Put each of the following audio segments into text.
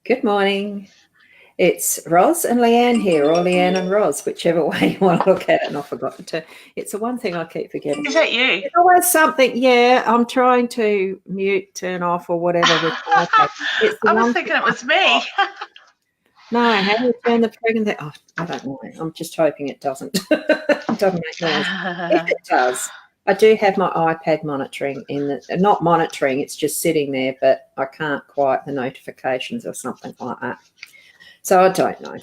Good morning. It's Ros and Leanne here, or Leanne and Ros, whichever way you want to look at it. And I forgot to. It's the one thing I keep forgetting. Is that you? There's always something. Yeah, I'm trying to mute, turn off, or whatever. It's the I was one thinking it was me. No, how do you turn the friggin' thing? Oh, I don't know. I'm just hoping it doesn't. It doesn't make noise. If it does, I do have my iPad monitoring not monitoring, it's just sitting there, but I can't quite the notifications or something like that. So I don't know.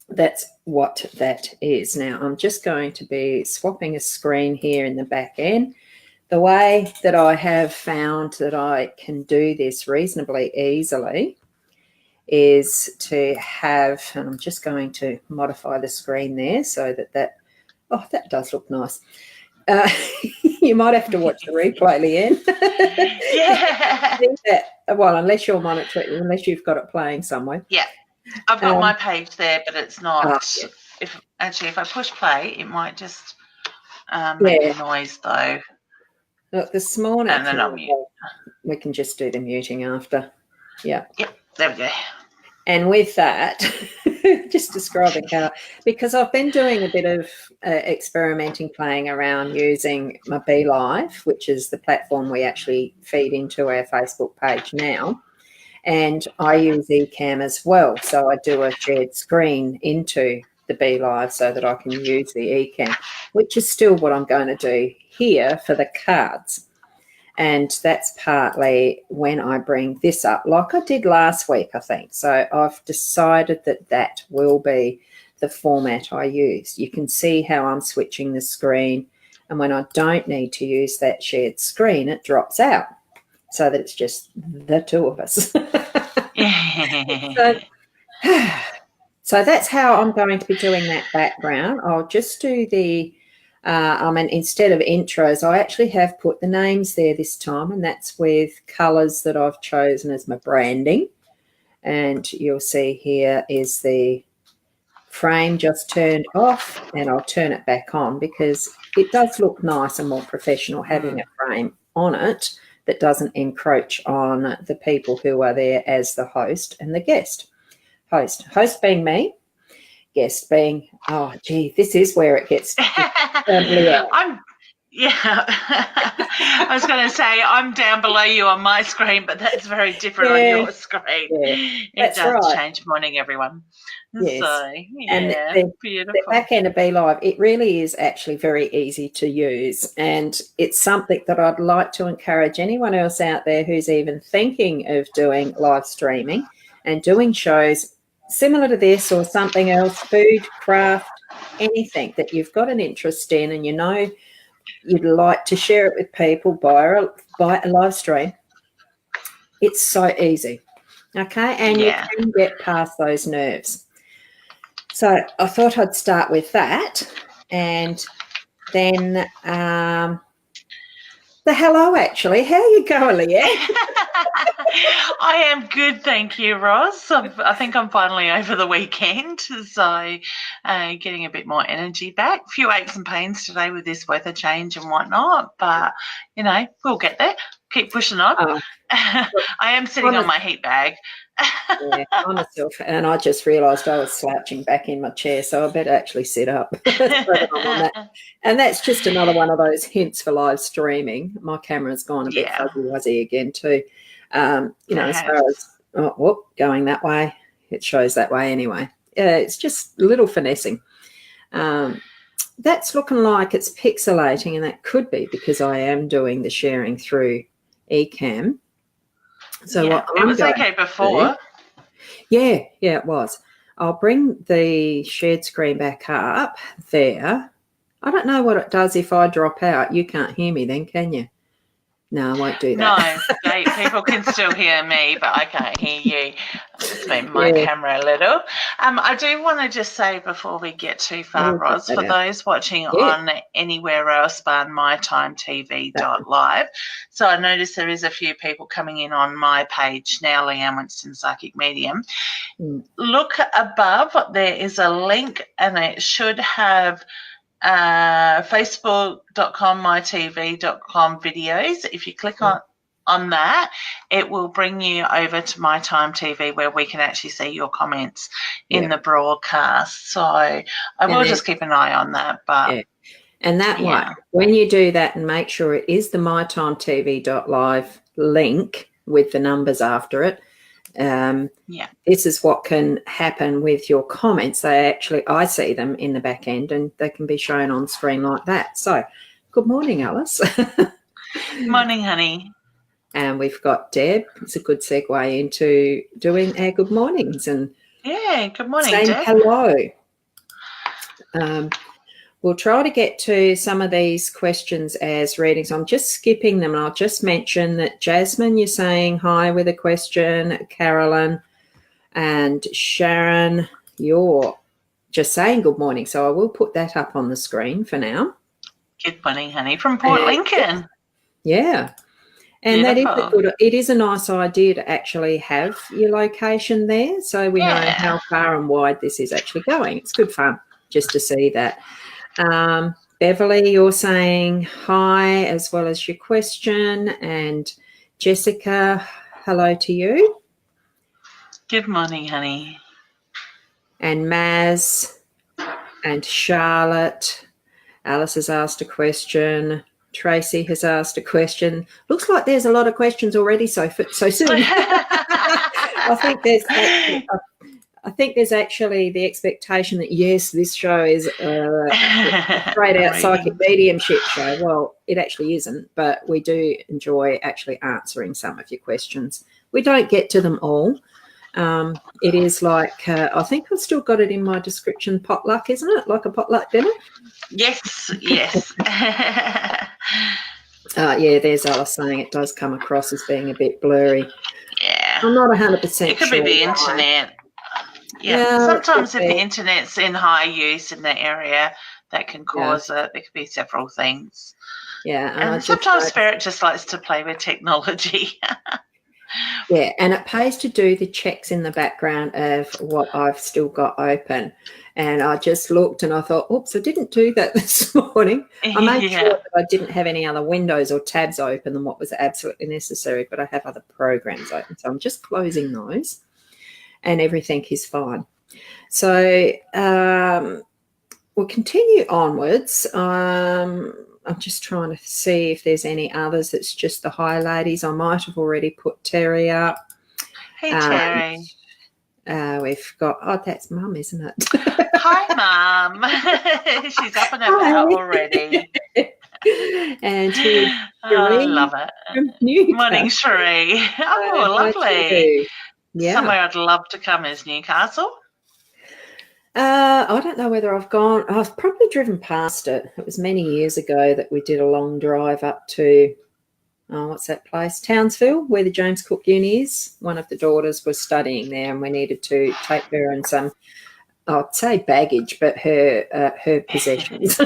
That's what that is. Now I'm just going to be swapping a screen here in the back end. The way that I have found that I can do this reasonably easily is to have, and I'm just going to modify the screen there so that does look nice. You might have to watch the replay, Leanne. Yeah. Well, unless you're monitoring, unless you've got it playing somewhere. Yeah. I've got my page there, but it's not. Yeah. If I push play, it might just make a noise though. Look, this morning, and then I'll mute. We can just do the muting after. Yeah. Yep. There we go. And with that, just describing how, because I've been doing a bit of experimenting, playing around using my BeLive, which is the platform we actually feed into our Facebook page now. And I use Ecamm as well. So I do a shared screen into the BeLive so that I can use the Ecamm, which is still what I'm going to do here for the cards. And that's partly when I bring this up, like I did last week, I think. So I've decided that will be the format I use. You can see how I'm switching the screen. And when I don't need to use that shared screen, it drops out so that it's just the two of us. So that's how I'm going to be doing that background. I'll just do the... instead of intros, I actually have put the names there this time, and that's with colours that I've chosen as my branding. And you'll see here is the frame just turned off, and I'll turn it back on because it does look nice and more professional having a frame on it that doesn't encroach on the people who are there as the host and the guest. Host being me, guest being, oh gee, this is where it gets I was going to say I'm down below you on my screen, but that's very different on your screen. It does change. Morning, everyone. Yes. So, and beautiful. The back end of BeLive, it really is actually very easy to use, and it's something that I'd like to encourage anyone else out there who's even thinking of doing live streaming and doing shows similar to this or something else, food, craft, anything that you've got an interest in and you know you'd like to share it with people by a live stream. It's so easy, okay? And you can get past those nerves. So I thought I'd start with that, and then the hello, actually. How are you going, Leanne? I am good, thank you, Ros. I think I'm finally over the weekend, so getting a bit more energy back. A few aches and pains today with this weather change and whatnot, but, we'll get there. Keep pushing on. Oh, I am sitting on my heat bag. Yeah, I myself, and I just realised I was slouching back in my chair, so I better actually sit up. And that's just another one of those hints for live streaming. My camera's gone a bit fuzzy-wuzzy again too. As far as going that way, it shows that way anyway. It's just a little finessing. That's looking like it's pixelating, and that could be because I am doing the sharing through Ecamm. So what it was okay before. Yeah, it was. I'll bring the shared screen back up there. I don't know what it does if I drop out. You can't hear me then, can you? No, I won't do that. No, people can still hear me, but I can't hear you. It's been my camera a little. I do want to just say before we get too far, Ros, for those watching on anywhere else but mytimetv.live, so I noticed there is a few people coming in on my page now, Leanne Winston Psychic Medium. Look above, there is a link, and it should have facebook.com, mytv.com videos. If you click on on that, it will bring you over to My Time TV where we can actually see your comments in the broadcast. So I will just keep an eye on that. But and that way, when you do that, and make sure it is the mytimetv.live link with the numbers after it. This is what can happen with your comments. I see them in the back end, and they can be shown on screen like that. So, good morning, Alice. Morning, honey. And we've got Deb. It's a good segue into doing our good mornings and good morning, saying Deb. hello. We'll try to get to some of these questions as readings. I'm just skipping them. I'll just mention that Jasmine, you're saying hi with a question. Carolyn and Sharon, you're just saying good morning. So I will put that up on the screen for now. Good morning, honey, from Port Lincoln. Yeah. And it is a nice idea to actually have your location there, so we know how far and wide this is actually going. It's good fun just to see that. Beverly, you're saying hi as well as your question, and Jessica, hello to you. Good morning, honey. And Maz and Charlotte. Alice has asked a question. Tracy has asked a question. Looks like there's a lot of questions already so soon. I think there's actually the expectation that, yes, this show is a straight out psychic mediumship show. Well, it actually isn't, but we do enjoy actually answering some of your questions. We don't get to them all. It is like, I think I've still got it in my description, potluck, isn't it? Like a potluck dinner? Yes. There's Alice saying it does come across as being a bit blurry. Yeah. I'm not 100% sure. It could be the internet. Yeah. Sometimes if the internet's in high use in the area, that can cause it. There could be several things. Yeah. And sometimes Spirit just likes to play with technology. Yeah, and it pays to do the checks in the background of what I've still got open. And I just looked and I thought, oops, I didn't do that this morning. I made sure that I didn't have any other windows or tabs open than what was absolutely necessary, but I have other programs open. So I'm just closing those and everything is fine. So we'll continue onwards. I'm just trying to see if there's any others. It's just the hi ladies. I might have already put Terry up. Hey, Terry. We've got, that's Mum, isn't it? Hi, Mum. She's up and about already. And here's I love it. Morning, Sheree. Oh, lovely. Yeah. Somewhere I'd love to come is Newcastle. I don't know whether I've gone. I've probably driven past it. It was many years ago that we did a long drive up to, what's that place? Townsville, where the James Cook Uni is. One of the daughters was studying there, and we needed to take her and some, I'd say baggage, but her possessions.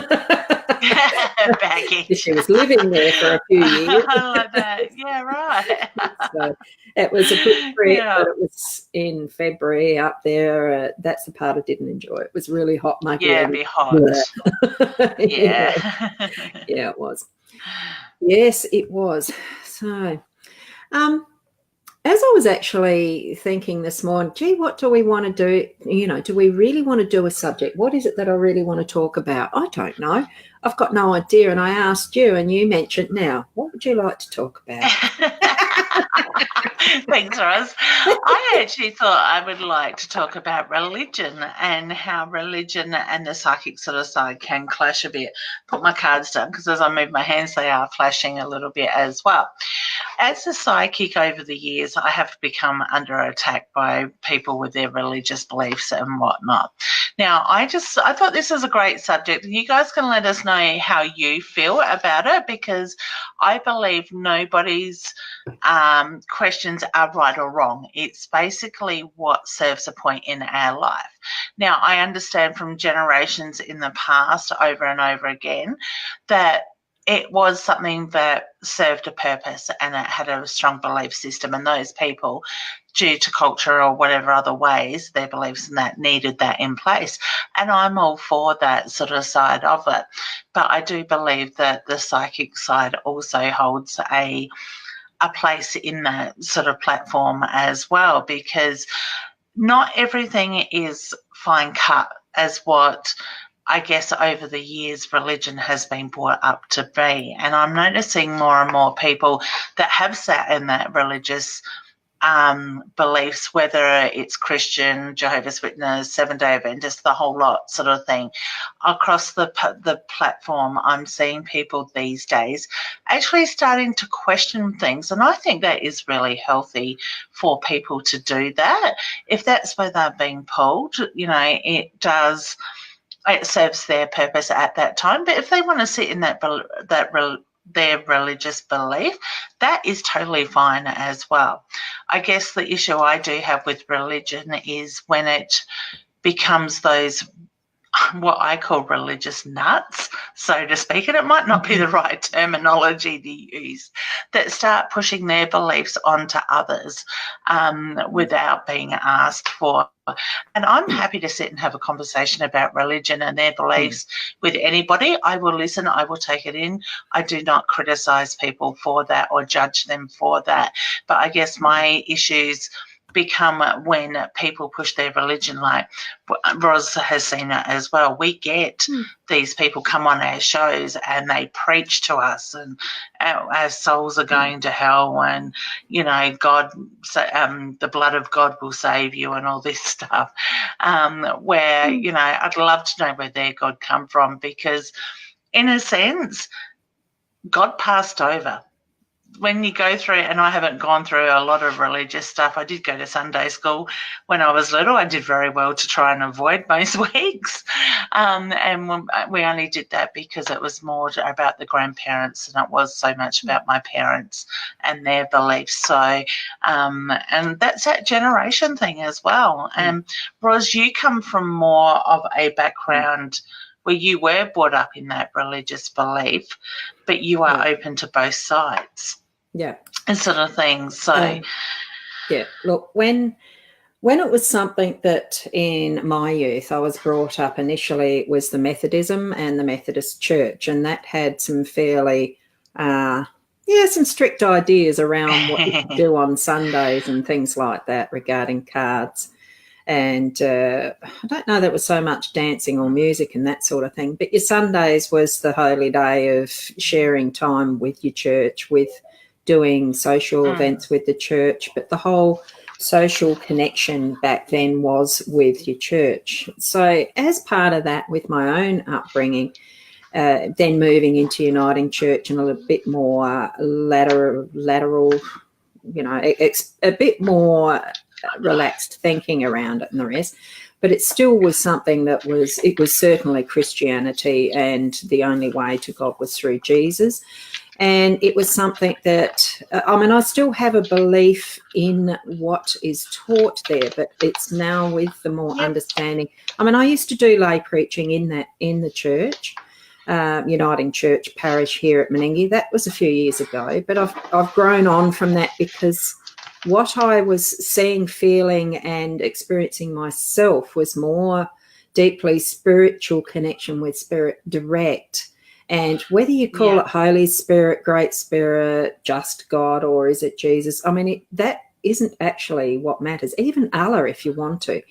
Baggage. She was living there for a few years. I like that. Yeah, right. So it was a good trip, but it was in February up there. That's the part I didn't enjoy. It was really hot, muggy. Yeah, it'd be hot. Yeah, it was. Yes, it was. So, as I was actually thinking this morning, gee, what do we want to do? Do we really want to do a subject? What is it that I really want to talk about? I don't know. I've got no idea. And I asked you, and you mentioned, now, what would you like to talk about? Thanks, Ros. I actually thought I would like to talk about religion and how religion and the psychic sort of side can clash a bit. Put my cards down because as I move my hands, they are flashing a little bit as well. As a psychic over the years, I have become under attack by people with their religious beliefs and whatnot. Now, I thought this was a great subject. You guys can let us know how you feel about it because I believe nobody's questions are right or wrong. It's basically what serves a point in our life. Now, I understand from generations in the past over and over again that it was something that served a purpose and it had a strong belief system, and those people, due to culture or whatever other ways, their beliefs in that needed that in place. And I'm all for that sort of side of it. But I do believe that the psychic side also holds a a place in that sort of platform as well, because not everything is fine cut as what I guess over the years religion has been brought up to be. And I'm noticing more and more people that have sat in that religious beliefs, whether it's Christian, Jehovah's Witness, Seventh-day Adventist, the whole lot sort of thing. Across the platform, I'm seeing people these days actually starting to question things, and I think that is really healthy for people to do that. If that's where they're being pulled, it serves their purpose at that time. But if they want to sit in their religious belief, that is totally fine as well. I guess the issue I do have with religion is when it becomes those what I call religious nuts, so to speak, and it might not be the right terminology to use, that start pushing their beliefs onto others without being asked for. And I'm happy to sit and have a conversation about religion and their beliefs with anybody. I will listen. I will take it in. I do not criticise people for that or judge them for that. But I guess my issues become when people push their religion, like Ros has seen it as well. We get these people come on our shows and they preach to us, and our souls are going to hell, and God, the blood of God will save you, and all this stuff. Where I'd love to know where their God come from, because in a sense, God passed over. When you go through, and I haven't gone through a lot of religious stuff. I did go to Sunday school when I was little. I did very well to try and avoid most weeks. And we only did that because it was more about the grandparents than it was so much about my parents and their beliefs. So, and that's that generation thing as well. And Ros, you come from more of a background where you were brought up in that religious belief, but you are open to both sides. Yeah. And sort of things. So look, when it was something that in my youth I was brought up, initially it was the Methodism and the Methodist Church, and that had some fairly some strict ideas around what you could do on Sundays and things like that regarding cards. And I don't know that it was so much dancing or music and that sort of thing, but your Sundays was the holy day of sharing time with your church, with doing social events with the church. But the whole social connection back then was with your church. So as part of that, with my own upbringing, then moving into Uniting Church and a little bit more lateral, a bit more relaxed thinking around it and the rest, but it still was something that was certainly Christianity, and the only way to God was through Jesus. And it was something that I still have a belief in what is taught there, but it's now with the more understanding. I used to do lay preaching in the church, Uniting Church parish here at Meningie. That was a few years ago, but I've grown on from that, because what I was seeing, feeling and experiencing myself was more deeply spiritual connection with Spirit direct. And whether you call it Holy Spirit, Great Spirit, just God, or is it Jesus, that isn't actually what matters. Even Allah, if you want to.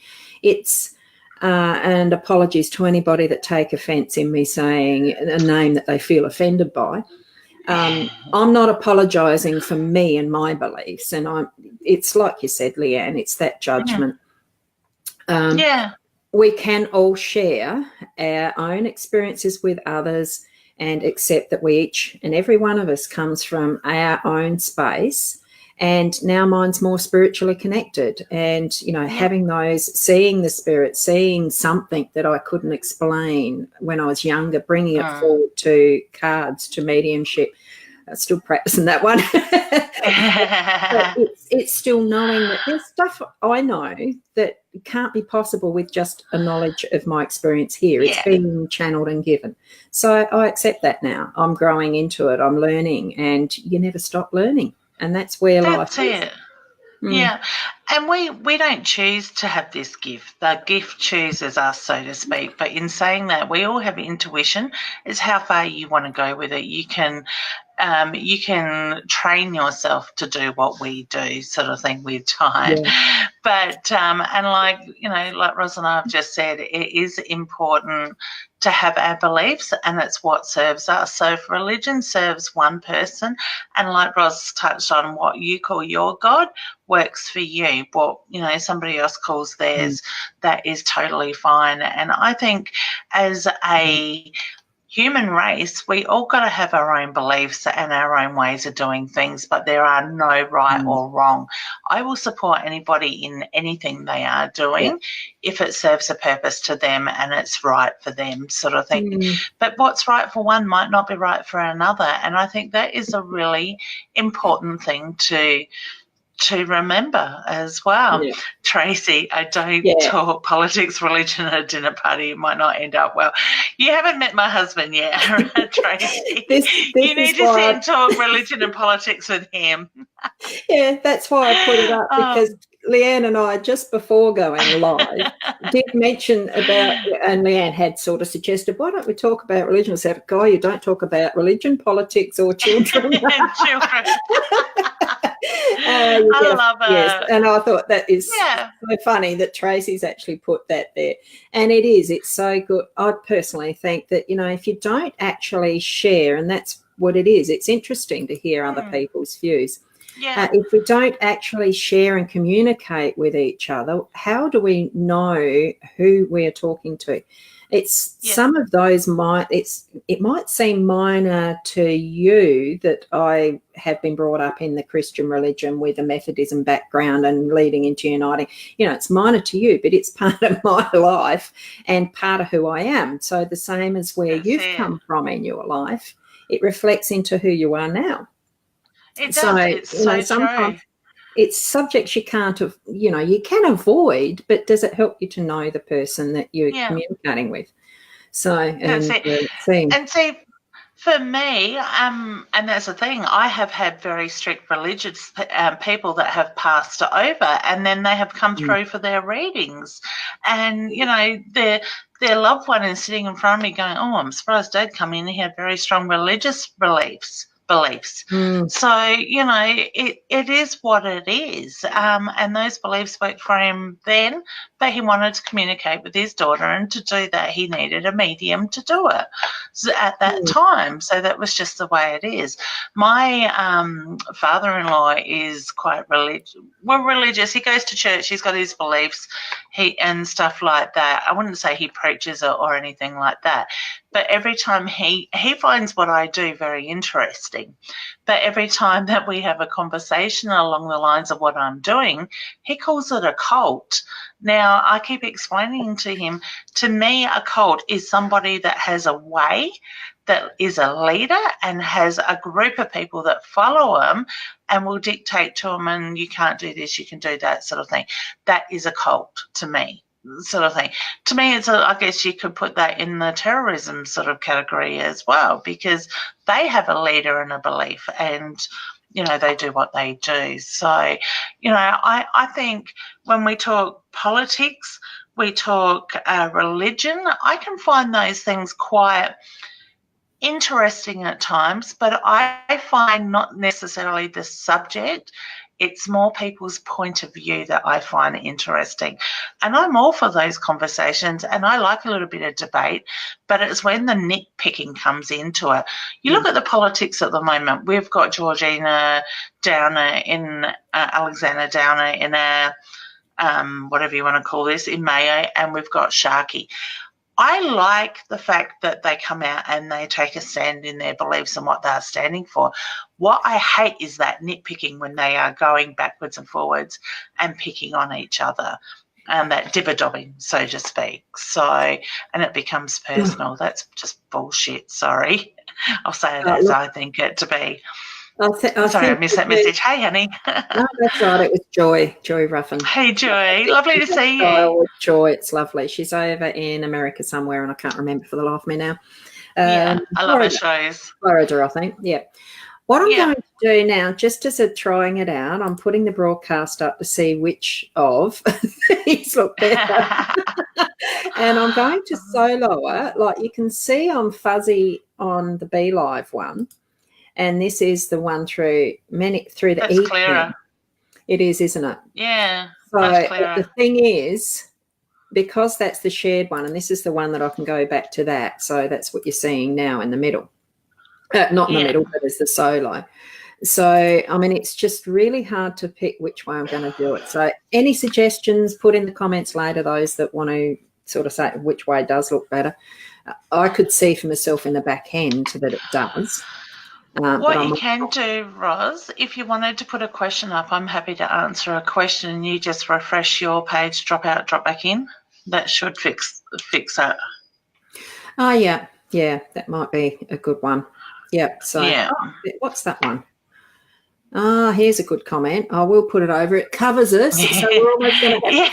It's, and apologies to anybody that take offence in me saying a name that they feel offended by. I'm not apologising for me and my beliefs, and it's like you said, Leanne, it's that judgment. We can all share our own experiences with others and accept that we each and every one of us comes from our own space, and now mine's more spiritually connected, and having those, seeing the Spirit, seeing something that I couldn't explain when I was younger, bringing it forward to cards, to mediumship. I'm still practicing that one. But it's still knowing that there's stuff I know that can't be possible with just a knowledge of my experience here. It's being channeled and given. So I accept that now. I'm growing into it. I'm learning, and you never stop learning. And that's where life is. Yeah, and we don't choose to have this gift. The gift chooses us, so to speak. But in saying that, we all have intuition. It's how far you want to go with it. You can you can train yourself to do what we do, sort of thing, with time. Yeah. But and like Ros and I have just said, it is important to have our beliefs, and it's what serves us. So if religion serves one person, and like Ros touched on, what you call your God works for you, what somebody else calls theirs, that is totally fine. And I think as a human race, we all got to have our own beliefs and our own ways of doing things, but there are no right or wrong. I will support anybody in anything they are doing if it serves a purpose to them and it's right for them, sort of thing. But what's right for one might not be right for another, and I think that is a really important thing to remember as well. Yeah. Tracy, I don't talk politics, religion at a dinner party. It might not end up well. You haven't met my husband yet, Tracy. You need to sit and talk religion and politics with him. Yeah, that's why I put it up, because Leanne and I, just before going live, did mention about, and Leanne had sort of suggested, why don't we talk about religion? I said, Guy, you don't talk about religion, politics, or children. Children. I love it. Yes, and I thought that is so funny that Tracy's actually put that there. And it is, it's so good. I personally think that, if you don't actually share, and that's what it is, it's interesting to hear other people's views. Yeah. If we don't actually share and communicate with each other, how do we know who we're talking to? It's some of those it might seem minor to you that I have been brought up in the Christian religion with a Methodism background and leading into Uniting. It's minor to you, but it's part of my life and part of who I am. So the same as where you've come from in your life, it reflects into who you are now. It does. It's so sometimes true. It's subjects you can't, you can avoid, but does it help you to know the person that you're communicating with? So, and see, for me, and that's the thing, I have had very strict religious people that have passed over, and then they have come through for their readings, and their loved one is sitting in front of me going, "Oh, I'm surprised Dad come in. He had very strong religious beliefs. So it is what it is, and those beliefs worked for him then, but he wanted to communicate with his daughter, and to do that he needed a medium to do it at that time. So that was just the way it is. My father-in-law is quite religious. He goes to church, he's got his beliefs and stuff like that. I wouldn't say he preaches it or anything like that, but every time he finds what I do very interesting. But every time that we have a conversation along the lines of what I'm doing, he calls it a cult. Now, I keep explaining to him, to me, a cult is somebody that has a way, that is a leader and has a group of people that follow him and will dictate to him, and you can't do this, you can do that, sort of thing. That is a cult to me. Sort of thing. To me, I guess you could put that in the terrorism sort of category as well, because they have a leader and a belief, and they do what they do. So I think when we talk politics, we talk religion, I can find those things quite interesting at times, but I find not necessarily the subject. It's more people's point of view that I find interesting. And I'm all for those conversations, and I like a little bit of debate, but it's when the nitpicking comes into it. You look at the politics at the moment. We've got Georgina Downer in Alexander Downer in our, whatever you want to call this, in Mayo, and we've got Sharkey. I like the fact that they come out and they take a stand in their beliefs and what they're standing for. What I hate is that nitpicking when they are going backwards and forwards and picking on each other, and that dibber-dobbing, so to speak. So, and it becomes personal. That's just bullshit, sorry. I'll say it as I think it to be. Sorry, I missed that message. Hey, honey. No, that's right. It was Joy Ruffin. Hey, Joy. Lovely to see you. Joy, it's lovely. She's over in America somewhere, and I can't remember for the life of me now. I love her shows. Florida, I think. Yeah. What I'm going to do now, just as a trying it out, I'm putting the broadcast up to see which of these look better. And I'm going to solo it. Like you can see I'm fuzzy on the Be Live one. and this is the one through the That's evening. clearer. It is, isn't it? Yeah. So that's clearer. The thing is, because that's the shared one, and this is the one that I can go back to that. So that's what you're seeing now in the middle. Not in the middle, but as the solo. So, I mean, it's just really hard to pick which way I'm going to do it. So any suggestions, put in the comments later, those that want to sort of say which way does look better. I could see for myself in the back end that it does. What you can do, Ros, if you wanted to put a question up, I'm happy to answer a question, and you just refresh your page, drop out, drop back in. That should fix it. Oh, yeah, that might be a good one. Yep. So, what's that one? Here's a good comment. I will put it over. It covers us, so we're almost going to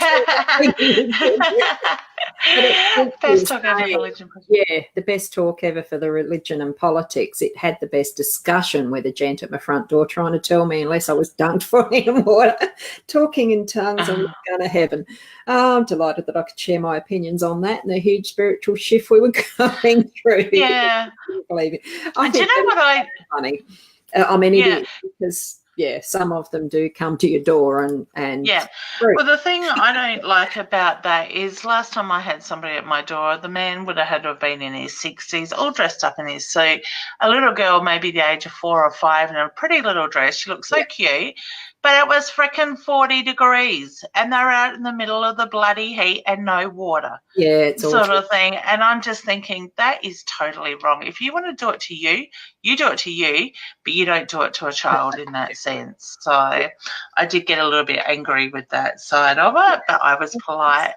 have best talk ever for religion. Yeah, the best talk ever for the religion and politics. It had the best discussion with a gent at my front door trying to tell me, unless I was dunked for in water, talking in tongues, I was going to heaven. I'm delighted that I could share my opinions on that and the huge spiritual shift we were going through. Yeah. Believe it. Do you know what funny? I mean, it is, because some of them do come to your door and Well, the thing I don't like about that is last time I had somebody at my door, the man would have had to have been in his 60s, all dressed up in his suit. A little girl, maybe the age of 4 or 5, in a pretty little dress. She looked so cute. But it was frickin' 40 degrees, and they're out in the middle of the bloody heat and no water. Yeah, it's sort of thing. And I'm just thinking that is totally wrong. If you want to do it to you, you do it to you, but you don't do it to a child in that sense. So I did get a little bit angry with that side of it, but I was polite.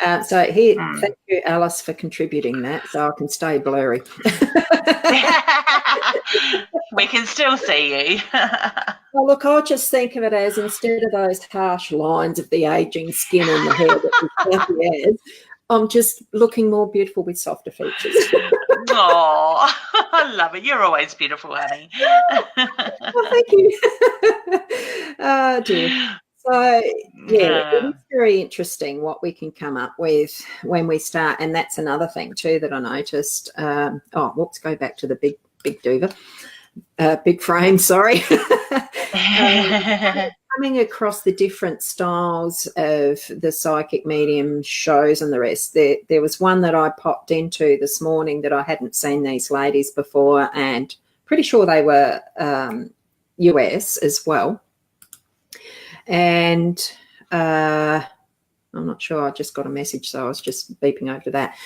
And so here, thank you, Alice, for contributing that, so I can stay blurry. We can still see you. Well, look, I'll just think of it as, instead of those harsh lines of the aging skin and the hair that is fluffy as, I'm just looking more beautiful with softer features. Oh, I love it. You're always beautiful, honey. Well, thank you. Oh, dear. So, it is very interesting what we can come up with when we start. And that's another thing too that I noticed. Whoops, go back to the big duva. Big frame, sorry. Coming across the different styles of the psychic medium shows and the rest. There was one that I popped into this morning that I hadn't seen these ladies before, and pretty sure they were US as well. And I'm not sure, I just got a message, so I was just beeping over that.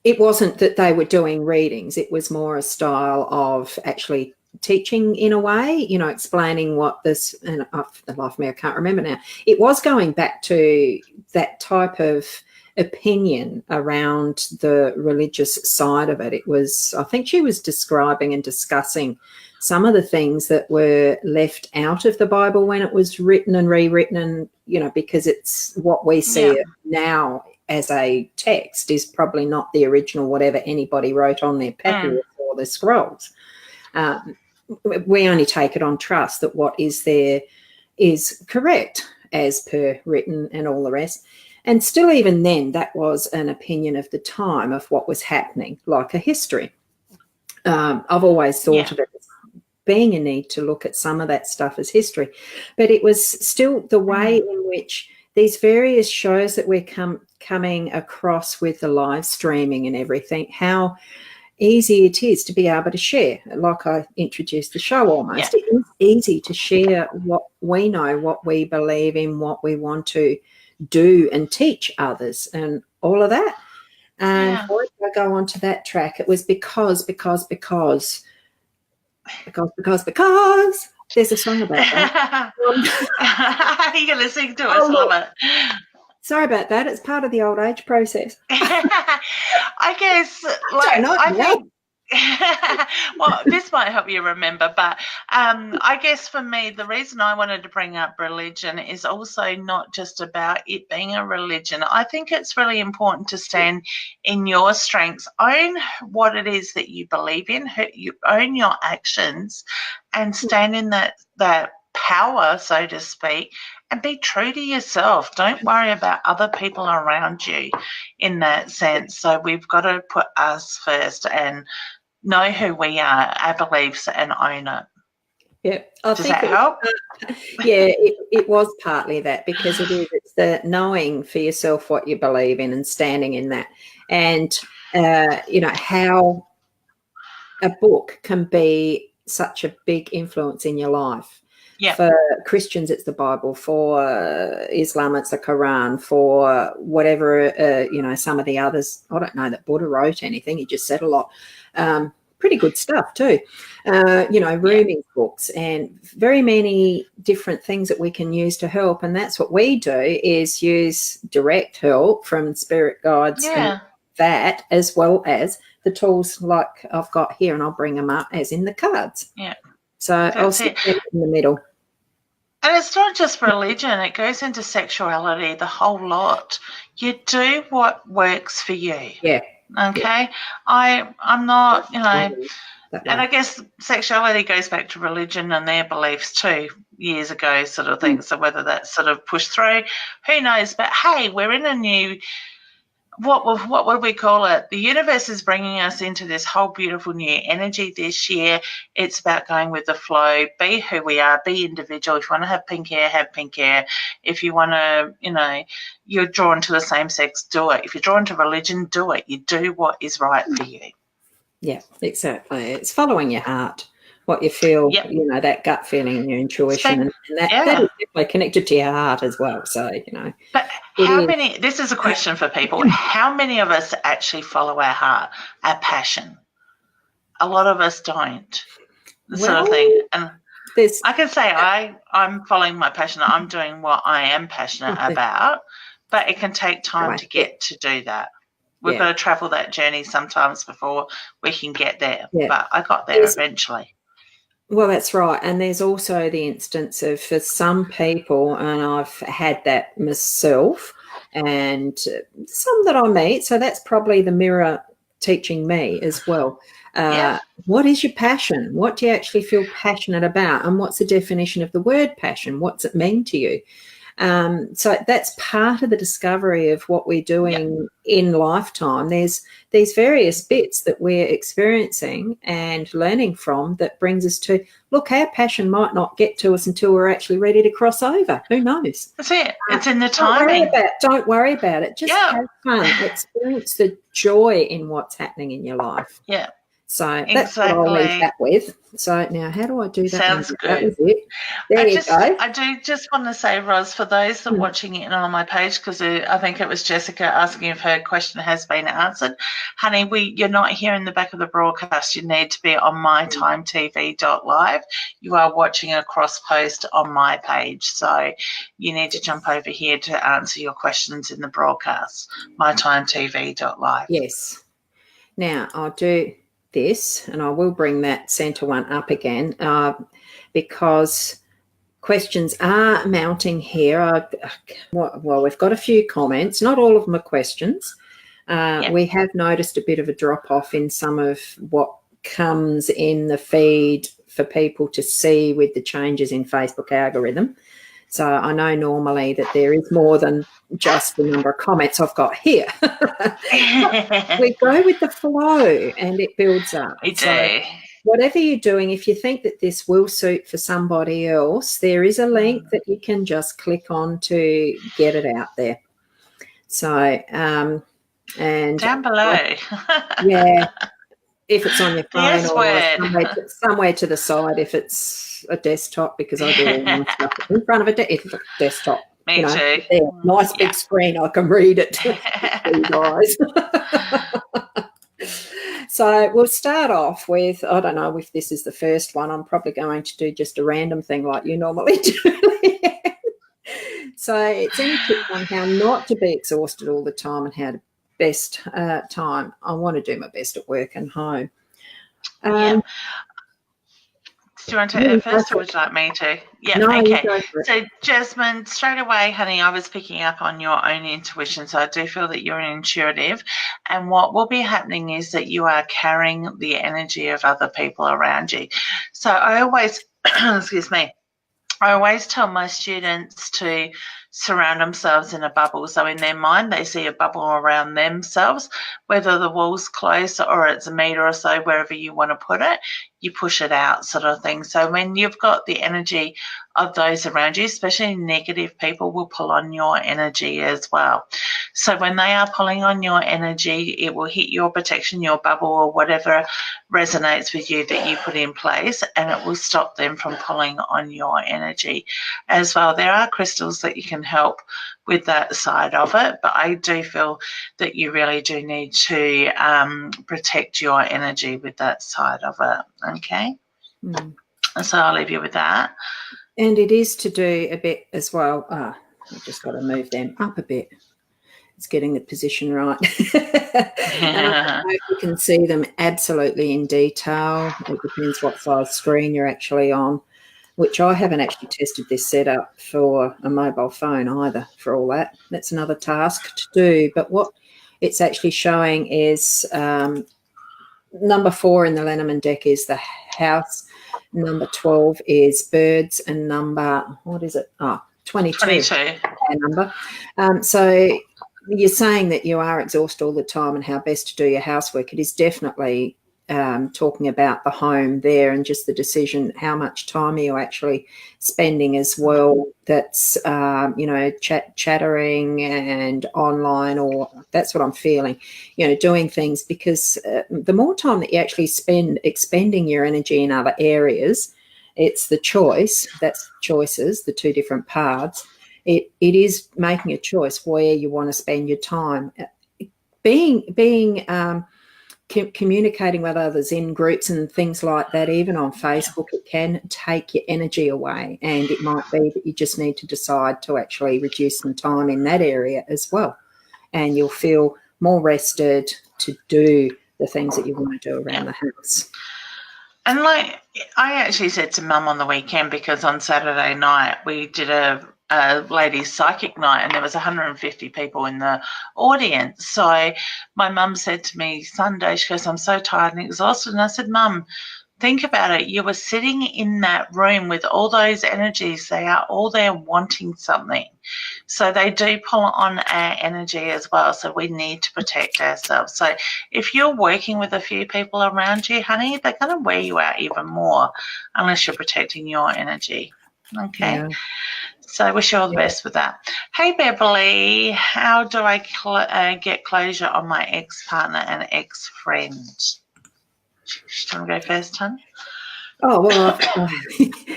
It wasn't that they were doing readings. It was more a style of actually teaching in a way, explaining what this, and the life of me, I can't remember now. It was going back to that type of opinion around the religious side of it. It was, I think she was describing and discussing some of the things that were left out of the Bible when it was written and rewritten, and, because it's what we see now as a text is probably not the original, whatever anybody wrote on their papyrus or the scrolls. We only take it on trust that what is there is correct as per written and all the rest. And still, even then, that was an opinion of the time of what was happening, like a history. I've always thought of it as being a need to look at some of that stuff as history. But it was still the way in which these various shows that we're coming across with the live streaming and everything, how easy it is to be able to share. Like I introduced the show almost. It is easy to share what we know, what we believe in, what we want to do and teach others and all of that. And why did I go on to that track? It was because there's a song about that. You're going to sing to us, love it. Sorry about that. It's part of the old age process. I guess, I think, well, this might help you remember, but I guess for me, the reason I wanted to bring up religion is also not just about it being a religion. I think it's really important to stand in your strengths, own what it is that you believe in, you own your actions, and stand in that power, so to speak, and be true to yourself. Don't worry about other people around you in that sense. So we've got to put us first and know who we are, our beliefs, and own it. Yeah, Does that help? Yeah, it was partly that, because it's the knowing for yourself what you believe in and standing in that. And, how a book can be such a big influence in your life. Yeah. For Christians, it's the Bible. For Islam, it's the Quran. For whatever, some of the others, I don't know that Buddha wrote anything. He just said a lot. Pretty good stuff too. Rumi's books, and very many different things that we can use to help. And that's what we do, is use direct help from spirit guides and that, as well as the tools like I've got here, and I'll bring them up, as in the cards. Yeah. So I'll sit in the middle. And it's not just religion. It goes into sexuality, the whole lot. You do what works for you. Yeah. Okay? Yeah. I'm not, and I guess sexuality goes back to religion and their beliefs too, years ago, sort of thing. So whether that's sort of pushed through, who knows? But hey, we're in a new, what would we call it? The universe is bringing us into this whole beautiful new energy this year. It's about going with the flow, be who we are, be individual. If you want to have pink hair, have pink hair. If you want to, you're drawn to the same sex, do it. If you're drawn to religion, do it. You do what is right for you. Yeah, exactly. It's following your heart, what you feel, that gut feeling and your intuition. And that is definitely connected to your heart as well. So, But this is a question for people, how many of us actually follow our heart, our passion? A lot of us don't, sort of thing. And I can say I'm following my passion. I'm doing what I am passionate about, but it can take time to get to do that. We've got to travel that journey sometimes before we can get there. Yeah. But I got there eventually. Well, that's right. And there's also the instance of, for some people, and I've had that myself, and some that I meet, so that's probably the mirror teaching me as well. What is your passion? What do you actually feel passionate about? And what's the definition of the word passion? What's it mean to you? So that's part of the discovery of what we're doing in lifetime. There's these various bits that we're experiencing and learning from that brings us to, look, our passion might not get to us until we're actually ready to cross over. Who knows? That's it. It's in the timing. Don't worry about it. Just have fun. Experience the joy in what's happening in your life. Yeah. So that's what I'll leave that with. So now, how do I do that? Sounds good. That was it. There you go. I do just want to say, Ros, for those that are watching it on my page, because I think it was Jessica asking if her question has been answered. Honey, you're not here in the back of the broadcast. You need to be on mytimetv.live. You are watching a cross post on my page. So you need to jump over here to answer your questions in the broadcast, mytimetv.live. Yes. Now, I'll do this, and I will bring that center one up again, because questions are mounting here. Well, we've got a few comments. Not all of them are questions. We have noticed a bit of a drop-off in some of what comes in the feed for people to see with the changes in Facebook algorithm. So I know normally that there is more than just the number of comments I've got here. We go with the flow and it builds up. We do. So whatever you're doing, if you think that this will suit for somebody else, there is a link that you can just click on to get it out there. So, and down below. If it's on your phone or somewhere to the side, if it's a desktop, because I do all my stuff in front of a desktop. Me too. Nice big screen, I can read it. So we'll start off with, I don't know if this is the first one. I'm probably going to do just a random thing like you normally do. So it's any tips on how not to be exhausted all the time and how to best time. I want to do my best at work and home. Do you want to take it first, or would you like me to? Yeah, no, okay. So, Jasmine, straight away, honey, I was picking up on your own intuition, so I do feel that you're an intuitive, and what will be happening is that you are carrying the energy of other people around you. So I always, excuse me, I always tell my students to surround themselves in a bubble. So in their mind, they see a bubble around themselves, whether the wall's close or it's a metre or so, wherever you want to put it, you push it out sort of thing. So when you've got the energy of those around you, especially negative people, will pull on your energy as well. So when they are pulling on your energy, it will hit your protection, your bubble, or whatever resonates with you that you put in place, and it will stop them from pulling on your energy as well. There are crystals that you can help with that side of it, but I do feel that you really do need to protect your energy with that side of it. Okay. So I'll leave you with that. And it is to do a bit as well. I've just got to move them up a bit. It's getting the position right. And I don't know if you can see them absolutely in detail. It depends what size screen you're actually on, which I haven't actually tested this setup for a mobile phone either, for all that. That's another task to do. But what it's actually showing is number 4 in the Lenormand deck is the house, number 12 is birds, and number, what is it? 22. Number. So you're saying that you are exhausted all the time and how best to do your housework. It is definitely talking about the home there, and just the decision, how much time are you actually spending as well. That's, chattering and online, or that's what I'm feeling, doing things, because the more time that you actually spend expending your energy in other areas, it's the choice. That's choices, the two different paths. It is making a choice where you want to spend your time. Communicating with others in groups and things like that, even on Facebook, it can take your energy away, and it might be that you just need to decide to actually reduce some time in that area as well, and you'll feel more rested to do the things that you want to do around the house. And like I actually said to Mum on the weekend, because on Saturday night we did a ladies' psychic night, and there was 150 people in the audience. So my mum said to me Sunday, she goes, "I'm so tired and exhausted." And I said, "Mum, think about it. You were sitting in that room with all those energies. They are all there wanting something. So they do pull on our energy as well. So we need to protect ourselves. So if you're working with a few people around you, honey, they're going to wear you out even more unless you're protecting your energy." Okay. Yeah. So I wish you all the best with that. Hey, Beverly, how do I get closure on my ex-partner and ex-friend? Do you want to go first, hon? Oh, well,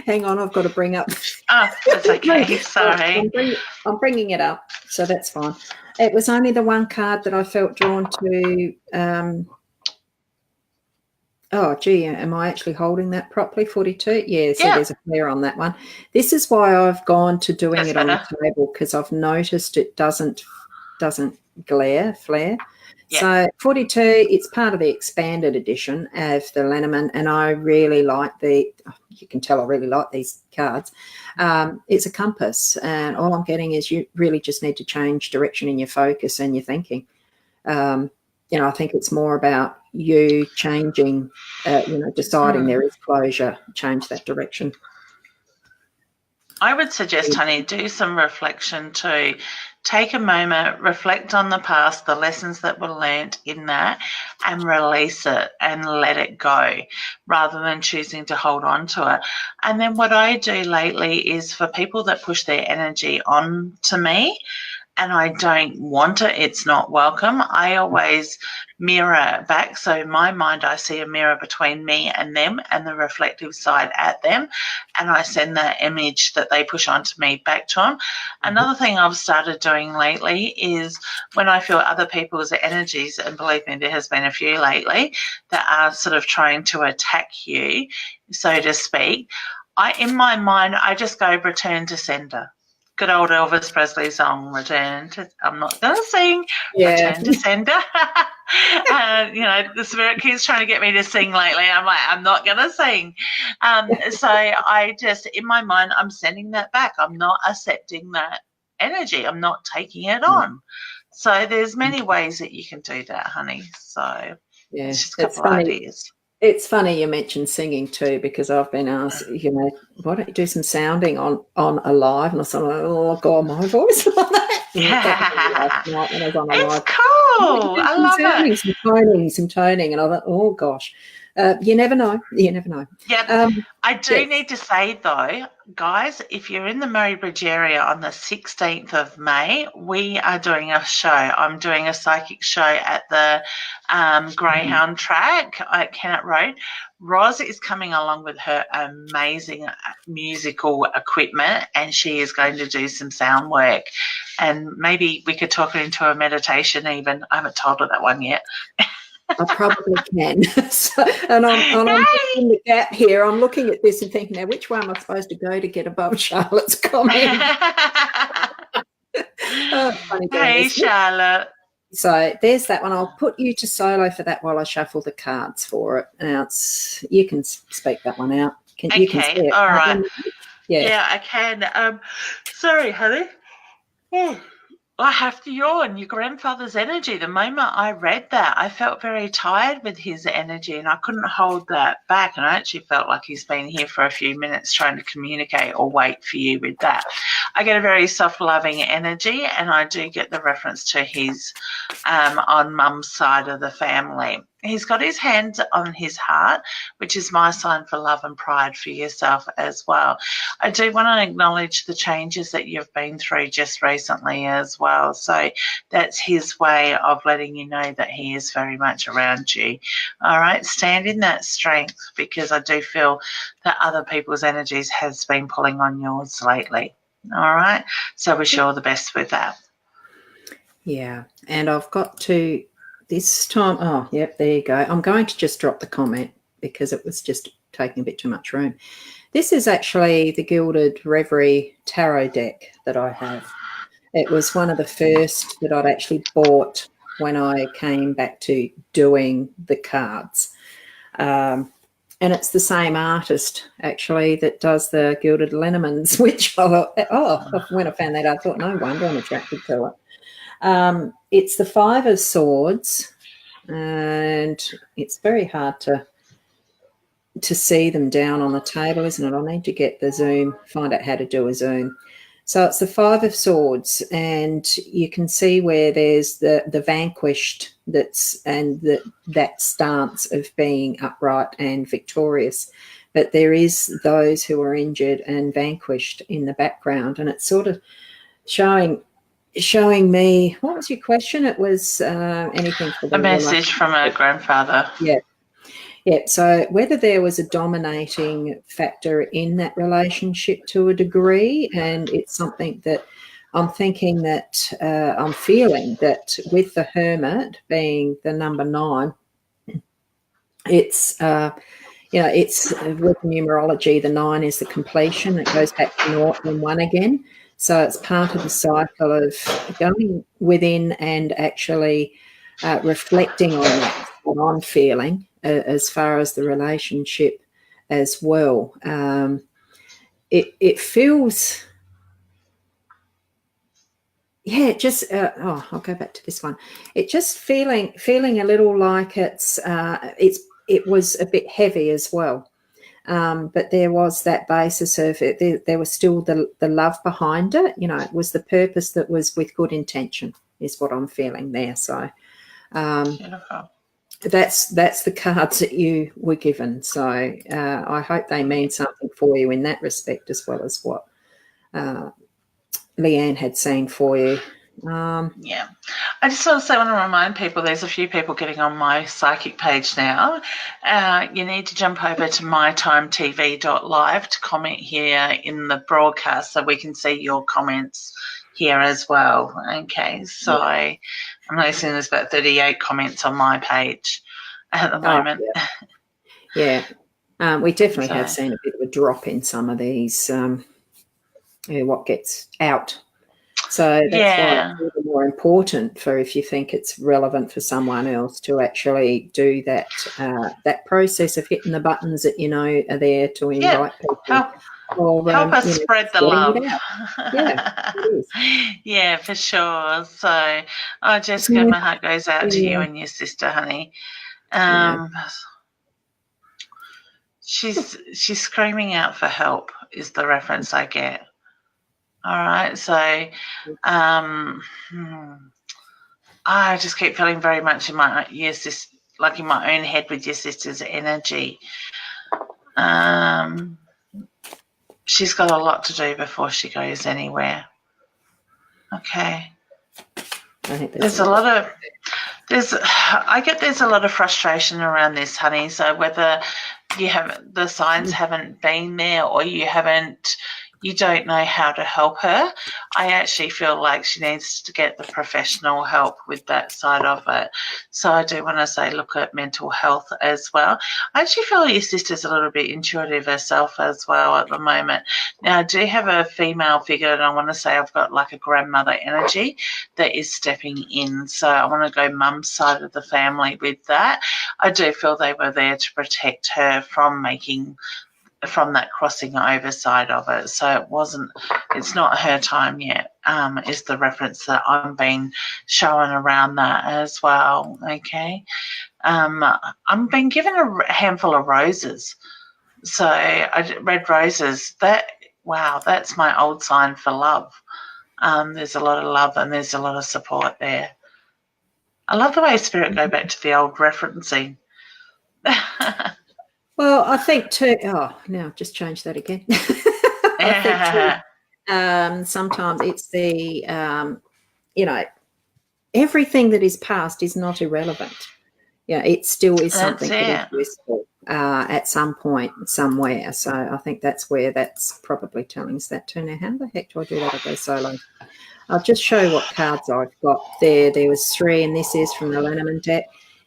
hang on, I've got to bring up. Oh, that's okay. Sorry. I'm bringing it up, so that's fine. It was only the one card that I felt drawn to. Oh, gee, am I actually holding that properly? 42? Yeah, so there's a flare on that one. This is why I've gone to doing it on the table, because I've noticed it doesn't flare. Yeah. So 42, it's part of the expanded edition of the Lenormand, and I really like you can tell I really like these cards. It's a compass, and all I'm getting is you really just need to change direction in your focus and your thinking. I think it's more about you changing, deciding there is closure, change that direction. I would suggest, honey, do some reflection too. Take a moment, reflect on the past, the lessons that were learnt in that, and release it and let it go rather than choosing to hold on to it. And then what I do lately is, for people that push their energy on to me and I don't want it, it's not welcome, I always mirror back. So in my mind, I see a mirror between me and them and the reflective side at them, and I send that image that they push onto me back to them. Another thing I've started doing lately is when I feel other people's energies, and believe me, there has been a few lately that are sort of trying to attack you, so to speak, in my mind, I just go return to sender. Good old Elvis Presley song, I'm not going to sing, return to sender. The spirit keeps trying to get me to sing lately. I'm like, I'm not going to sing. So I just, in my mind, I'm sending that back. I'm not accepting that energy. I'm not taking it on. So there's many ways that you can do that, honey. So it's just a couple of ideas. It's funny you mentioned singing too, because I've been asked, why don't you do some sounding on a live? And I said, oh God, my voice like that. Last night when I was on a It's live. cool. I love sounding, it. some toning, and I thought, oh gosh, you never know. You never know. Yep. I do need to say though, guys, if you're in the Murraybridge area on the 16th of May, we are doing a show. I'm doing a psychic show at the Greyhound track at Kennett Road. Ros is coming along with her amazing musical equipment, and she is going to do some sound work. And maybe we could talk her into a meditation even. I haven't told her that one yet. I probably can. And I'm just in the gap here. I'm looking at this and thinking, now, which way am I supposed to go to get above Charlotte's comment? Hey, Charlotte. So there's that one. I'll put you to solo for that while I shuffle the cards for it. Now, you can speak that one out. You can see it. All right. Yeah, I can. Sorry, honey. I have to yawn. Your grandfather's energy. The moment I read that, I felt very tired with his energy, and I couldn't hold that back. And I actually felt like he's been here for a few minutes trying to communicate or wait for you with that. I get a very soft, loving energy, and I do get the reference to his on Mum's side of the family. He's got his hands on his heart, which is my sign for love and pride for yourself as well. I do want to acknowledge the changes that you've been through just recently as well. So that's his way of letting you know that he is very much around you. All right, stand in that strength, because I do feel that other people's energies has been pulling on yours lately. All right, so wish you all the best with that. Yeah, and I've got to... this time, oh, yep, there you go. I'm going to just drop the comment because it was just taking a bit too much room. This is actually the Gilded Reverie Tarot deck that I have. It was one of the first that I'd actually bought when I came back to doing the cards. And it's the same artist, actually, that does the Gilded Liniments, which I thought, when I found that, I thought, no wonder I'm attracted to it. It's the Five of Swords, and it's very hard to see them down on the table, isn't it? I need to get the zoom, find out how to do a zoom. So it's the Five of Swords, and you can see where there's the vanquished that stance of being upright and victorious. But there is those who are injured and vanquished in the background, and it's sort of showing me, what was your question? It was anything for a message from a grandfather. Yeah. So whether there was a dominating factor in that relationship to a degree, and it's something that I'm thinking that I'm feeling that with the Hermit being the number 9, it's it's with numerology, the 9 is the completion. It goes back to 0 and 1 again. So it's part of the cycle of going within and actually reflecting on that, what I'm feeling as far as the relationship as well. It feels, just I'll go back to this one. It just feeling a little like it was a bit heavy as well. But there was that basis of it. There was still the love behind it. It was the purpose that was with good intention is what I'm feeling there. So that's the cards that you were given. So I hope they mean something for you in that respect, as well as what Leanne had seen for you. I just also want to remind people, there's a few people getting on my psychic page now. You need to jump over to mytimetv.live to comment here in the broadcast so we can see your comments here as well. Okay, so I'm noticing there's about 38 comments on my page at the moment. We definitely have seen a bit of a drop in some of these, what gets out. So that's why it's even more important for, if you think it's relevant for someone else, to actually do that that process of hitting the buttons that are there to invite people. Help us spread the love. Yeah, it is. Yeah, for sure. So, Jessica, my heart goes out to you and your sister, honey. She's screaming out for help is the reference I get. All right, so I just keep feeling very much in my like in my own head with your sister's energy. She's got a lot to do before she goes anywhere. Okay. I think there's a lot of there's a lot of frustration around this, honey. So whether you have the signs haven't been there or you don't know how to help her, I actually feel like she needs to get the professional help with that side of it. So I do want to say look at mental health as well. I actually feel your sister's a little bit intuitive herself as well at the moment. Now, I do have a female figure, and I want to say I've got like a grandmother energy that is stepping in. So I want to go mum's side of the family with that. I do feel they were there to protect her from that crossing over side of it. So it's not her time yet, is the reference that I'm being shown around that as well. Okay. I'm being given a handful of roses. So red roses, that's my old sign for love. There's a lot of love and there's a lot of support there. I love the way Spirit go back to the old referencing. Well, I think too. Oh, now I've just changed that again. I think too, sometimes it's the everything that is past is not irrelevant. Yeah, it still is something that is useful at some point somewhere. So I think that's where that's probably telling us that too. Now, how the heck do I do that? I go solo. I'll just show what cards I've got there. There was 3, and this is from the Lenormand deck.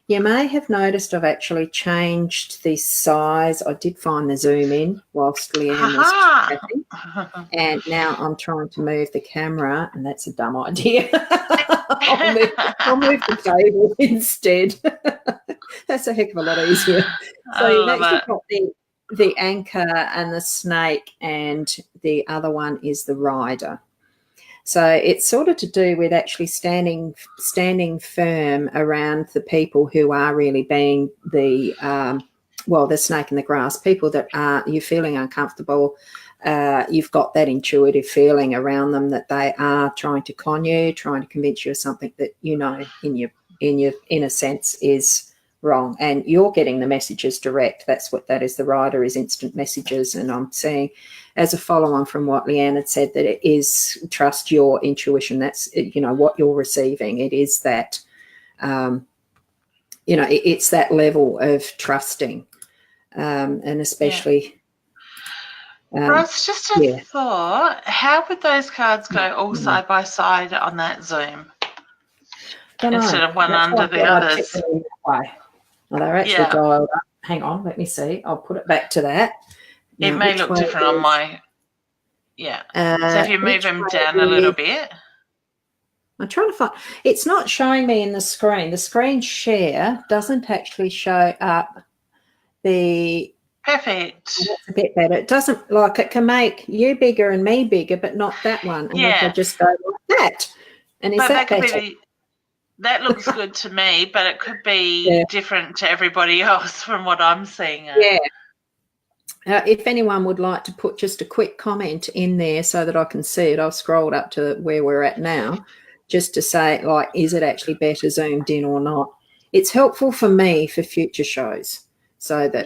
You may have noticed I've actually changed the size. I did find the zoom in whilst Leanne was chatting. And now I'm trying to move the camera, and that's a dumb idea. I'll move the table instead. That's a heck of a lot easier. So you've actually got the anchor and the snake, and the other one is the rider. So it's sort of to do with actually standing firm around the people who are really being the snake in the grass, people that you're feeling uncomfortable. You've got that intuitive feeling around them that they are trying to con you, trying to convince you of something that you know in your inner sense is wrong, and you're getting the messages direct. That's what that is. The rider is instant messages, and I'm saying, as a follow-on from what Leanne had said, that it is trust your intuition. That's what you're receiving. It is that it's that level of trusting, and especially. Ross, just a thought. How would those cards go all side by side on that Zoom instead of one under the others? Well, they're actually dialed up. Hang on, let me see. I'll put it back to that. It may look different on my. Yeah. So if you move them down a little bit. I'm trying to find. It's not showing me in the screen. The screen share doesn't actually show up the. Perfect. That's a bit better. It doesn't it can make you bigger and me bigger, but not that one. And if I just go like that, and is that better? That looks good to me, but it could be different to everybody else from what I'm seeing. Yeah. If anyone would like to put just a quick comment in there so that I can see it, I've scrolled up to where we're at now just to say, is it actually better zoomed in or not? It's helpful for me for future shows so that,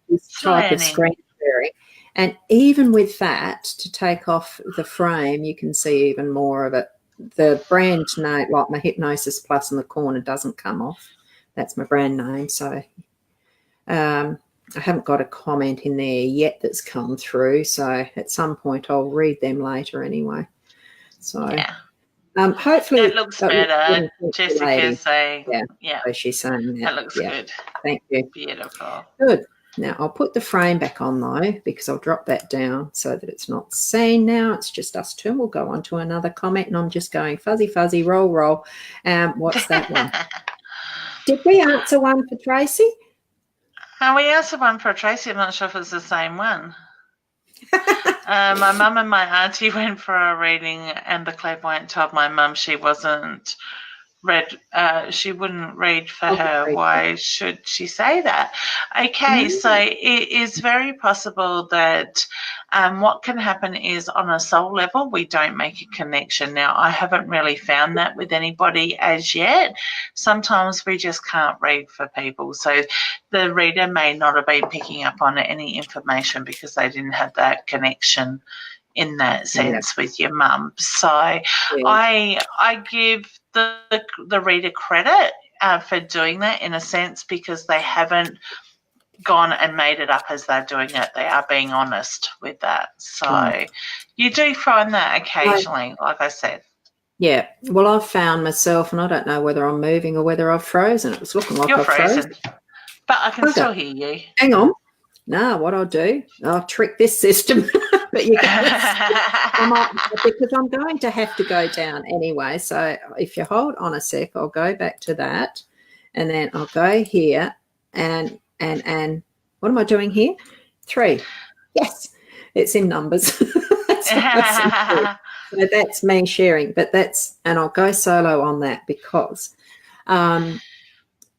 this type of screen sharing. And even with that, to take off the frame, you can see even more of it. The brand name, like my Hypnosis Plus in the corner, doesn't come off. That's my brand name. So I haven't got a comment in there yet that's come through. So at some point I'll read them later anyway. So hopefully it looks better. Jessica's saying, so she's saying that. That looks good. Thank you. Beautiful. Good. Now I'll put the frame back on though, because I'll drop that down so that it's not seen now. It's just us two. We'll go on to another comment, and I'm just going fuzzy, fuzzy, roll, roll. What's that one? Did we answer one for Tracy? We answered one for Tracy. I'm not sure if it's the same one. My mum and my auntie went for a reading, and the clairvoyant told my mum she wasn't she wouldn't read for her. Why should she say that? Okay, so it is very possible that what can happen is on a soul level, we don't make a connection. Now, I haven't really found that with anybody as yet. Sometimes we just can't read for people. So the reader may not have been picking up on any information because they didn't have that connection in that sense with your mum. So I give the reader credit for doing that in a sense, because they haven't gone and made it up as they're doing it. They are being honest with that. So you do find that occasionally, like I said. Yeah. Well, I've found myself, and I don't know whether I'm moving or whether I've frozen. It was looking like I've frozen. But I can still hear you. Hang on. No, what I'll do, I'll trick this system. But you because I'm going to have to go down anyway. So if you hold on a sec, I'll go back to that, and then I'll go here, and what am I doing here? 3. Yes, it's in numbers. So that's me sharing, and I'll go solo on that because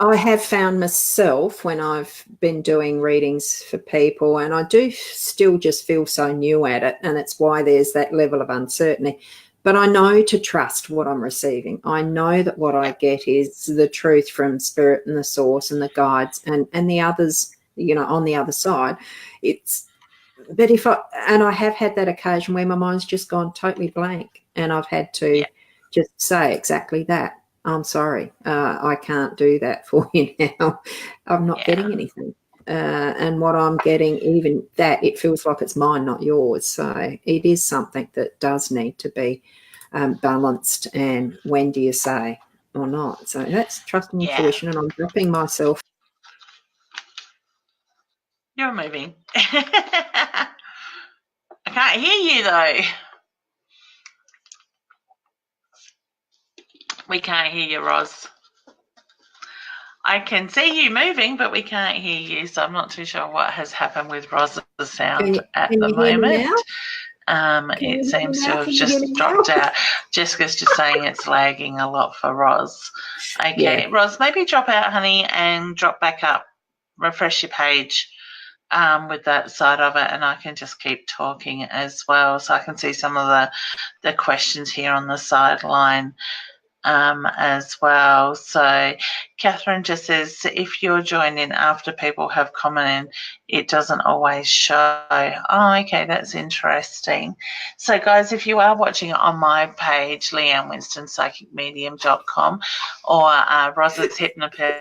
I have found myself when I've been doing readings for people, and I do still just feel so new at it, and it's why there's that level of uncertainty. But I know to trust what I'm receiving. I know that what I get is the truth from Spirit and the Source and the guides and the others, on the other side. But I have had that occasion where my mind's just gone totally blank, and I've had to just say exactly that. I'm sorry, I can't do that for you now. I'm not getting anything. And what I'm getting, even that, it feels like it's mine, not yours. So it is something that does need to be balanced. And when do you say or not? So that's trusting intuition, and I'm dropping myself. You're moving. I can't hear you, though. We can't hear you, Ros. I can see you moving, but we can't hear you, so I'm not too sure what has happened with Ros's sound at the moment. It seems to have just dropped out. Jessica's just saying it's lagging a lot for Ros. Okay, Ros, maybe drop out, honey, and drop back up. Refresh your page with that side of it, and I can just keep talking as well. So I can see some of the questions here on the sideline as well. So Catherine just says, if you're joining after people have commented, it doesn't always show. Oh, okay, that's interesting. So guys, if you are watching on my page, Leanne Winston, psychicmedium.com, or Rosa's Hypnoped,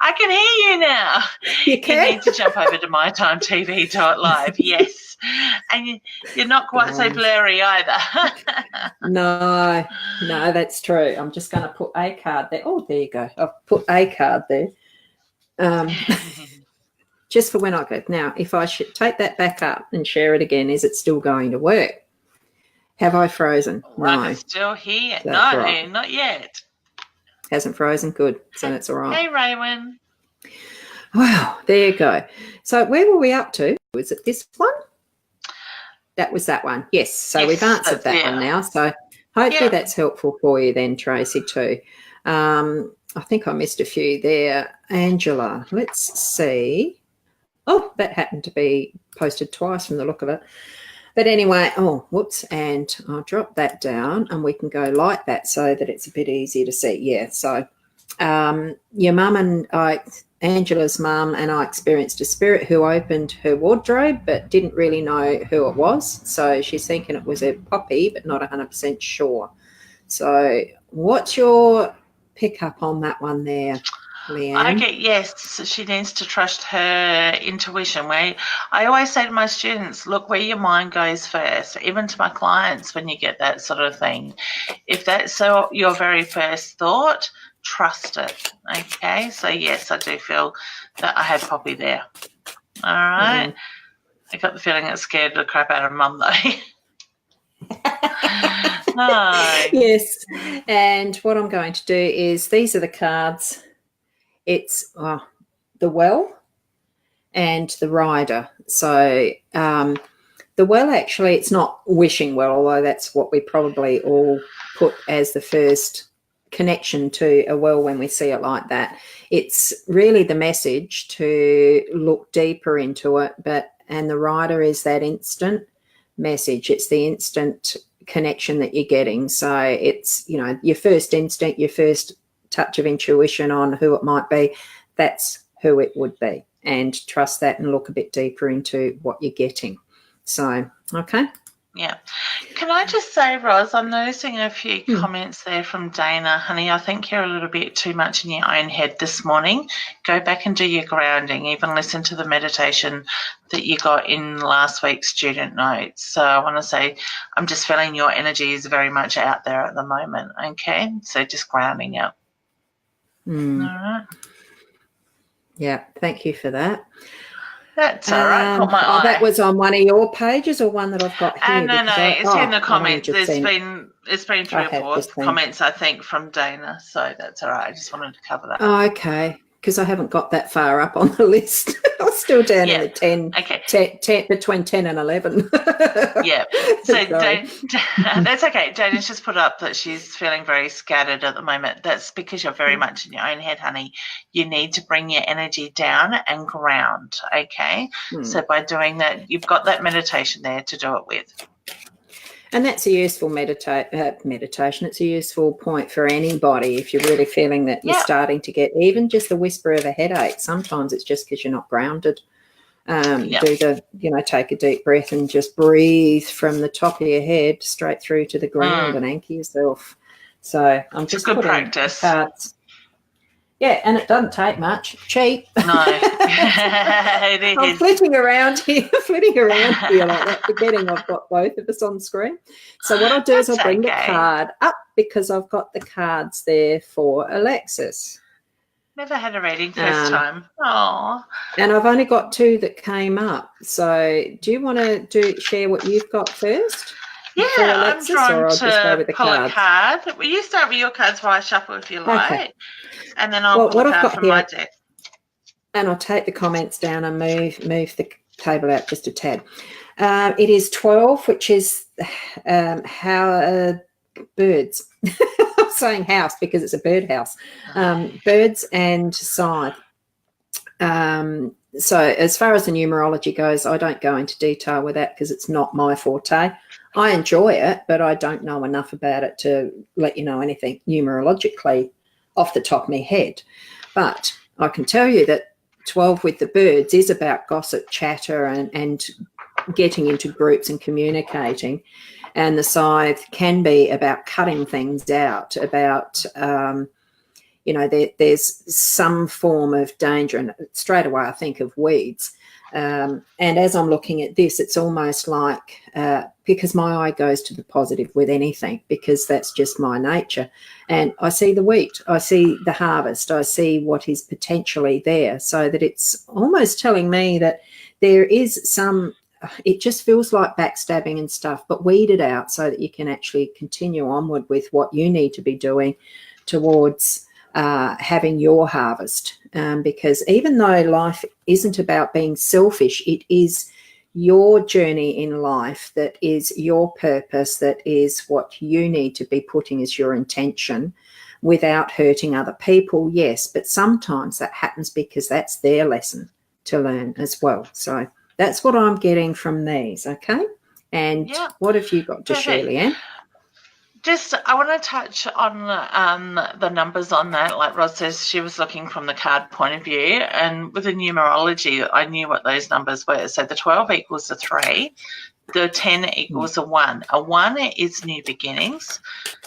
I can hear you now. You need to jump over to mytimetv.live. Yes. And you're not quite so blurry either. No, that's true. I'm just going to put a card there. Oh, there you go. I've put a card there. Just for when I go. Now, if I should take that back up and share it again, is it still going to work? Have I frozen? No. I'm still here. No, right. Not yet. Hasn't frozen? Good. So that's all right. Hey, Raywin. Wow, there you go. So where were we up to? Was it this one? That was that one. Yes. So we've answered that one now. So hopefully that's helpful for you then, Tracy, too. I think I missed a few there. Angela, let's see. Oh, that happened to be posted twice from the look of it. But anyway, whoops, and I'll drop that down and we can go like that so that it's a bit easier to see. Yeah, so your mum and Angela's mum and I experienced a spirit who opened her wardrobe but didn't really know who it was. So she's thinking it was a puppy but not 100% sure. So what's your pickup on that one there, Leanne? Okay, yes, she needs to trust her intuition. I always say to my students, look where your mind goes first, even to my clients when you get that sort of thing. If that's your very first thought, trust it. Okay, so yes, I do feel that I had Poppy there. All right. I got the feeling it scared the crap out of Mum though. Yes, and what I'm going to do is, these are the cards. It's the Well and the Rider. So the Well, actually, it's not wishing well, although that's what we probably all put as the first connection to a well when we see it like that. It's really the message to look deeper into it, and the rider is that instant message. It's the instant connection that you're getting. So it's, your first instinct, your first touch of intuition on who it might be, that's who it would be. And trust that and look a bit deeper into what you're getting. So, okay. Yeah. Can I just say, Ros, I'm noticing a few comments there from Dana. Honey, I think you're a little bit too much in your own head this morning. Go back and do your grounding. Even listen to the meditation that you got in last week's student notes. So I want to say I'm just feeling your energy is very much out there at the moment, okay? So just grounding out. All right. Yeah, thank you for that. That's all right. Caught my eye. That was on one of your pages or one that I've got here? No, it's in the comments. It's been 3 or 4 comments, I think, from Dana. So that's all right. I just wanted to cover that. Oh, okay. Because I haven't got that far up on the list. I'm still down in the 10, okay. 10 between 10 and 11. Yeah. So that's okay. Dana's just put up that she's feeling very scattered at the moment. That's because you're very much in your own head, honey. You need to bring your energy down and ground, okay? So by doing that, you've got that meditation there to do it with. And that's a useful meditation. It's a useful point for anybody if you're really feeling that you're starting to get even just the whisper of a headache. Sometimes it's just because you're not grounded. Take a deep breath and just breathe from the top of your head straight through to the ground and anchor yourself. So I'm just good practice. Cards. Yeah, and it doesn't take much. Cheap. No, it is. I'm flitting around here like that, forgetting I've got both of us on screen. So what I'll do is I'll bring the card up because I've got the cards there for Alexis. Never had a reading first time. Oh. And I've only got 2 that came up. So do you want to share what you've got first? Yeah, Alexis, I'm trying to pull a card. Well, you start with your cards while I shuffle if you like. Okay. And then I'll pull a card from my deck. And I'll take the comments down and move the table out just a tad. It is 12, which is how birds. I'm saying house because it's a bird house. Birds and scythe. So as far as the numerology goes, I don't go into detail with that because it's not my forte. I enjoy it, but I don't know enough about it to let you know anything numerologically off the top of my head. But I can tell you that 12 with the birds is about gossip, chatter, and getting into groups and communicating. And the scythe can be about cutting things out, about, there's some form of danger. And straight away I think of weeds. And as I'm looking at this, it's almost like, because my eye goes to the positive with anything, because that's just my nature. And I see the wheat, I see the harvest, I see what is potentially there, so that it's almost telling me that there is some, it just feels like backstabbing and stuff, but weed it out so that you can actually continue onward with what you need to be doing towards having your harvest. Because even though life isn't about being selfish, it is your journey in life that is your purpose, that is what you need to be putting as your intention without hurting other people, yes, but sometimes that happens because that's their lesson to learn as well. So that's what I'm getting from these, okay? And what have you got to share, Leanne? Just, I want to touch on the numbers on that. Like Ros says, she was looking from the card point of view, and with the numerology, I knew what those numbers were. So the 12 equals a 3, the 10 equals a 1. A 1 is new beginnings.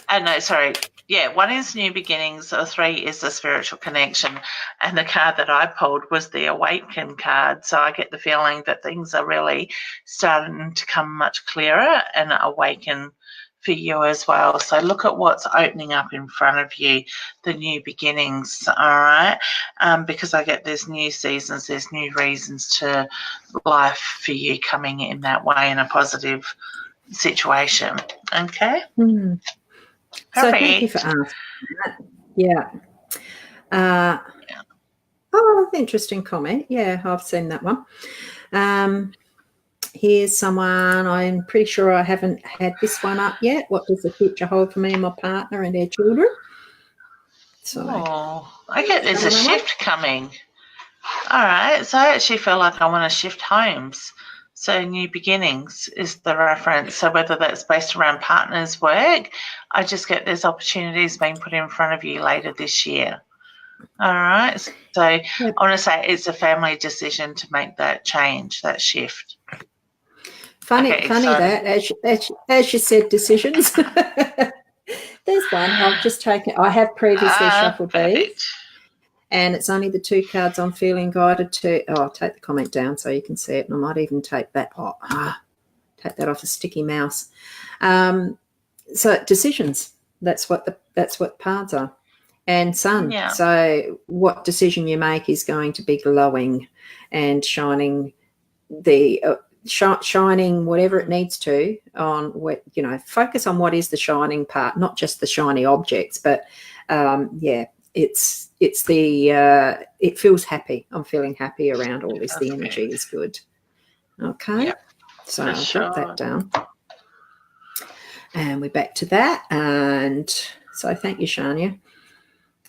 1 is new beginnings. A 3 is the spiritual connection. And the card that I pulled was the awaken card. So I get the feeling that things are really starting to come much clearer and awaken for you as well. So look at what's opening up in front of you, the new beginnings, all right? Because I get there's new seasons, there's new reasons to life for you coming in that way in a positive situation, okay? So thank you for asking that. Yeah. Oh, interesting comment. Yeah, I've seen that one. Here's someone, I'm pretty sure I haven't had this one up yet. What does the future hold for me and my partner and our children? So I get there's a shift coming. All right. So I actually feel like I want to shift homes. So new beginnings is the reference. So whether that's based around partners' work, I just get there's opportunities being put in front of you later this year. All right. So I want to say it's a family decision to make that change, that shift. Funny that as you said, decisions. There's one. I've just taken. I have previously shuffled these, and it's only the 2 cards I'm feeling guided to. Oh, I'll take the comment down so you can see it, and I might even take that off. Take that off a sticky mouse. So decisions. That's what cards are. And sun. Yeah. So what decision you make is going to be glowing and shining the shining whatever it needs to on what, focus on what is the shining part, not just the shiny objects, but it's the it feels happy. I'm feeling happy around all this. The energy is good. Okay. Yep. So I'll drop that down. And we're back to that. And so thank you, Shania.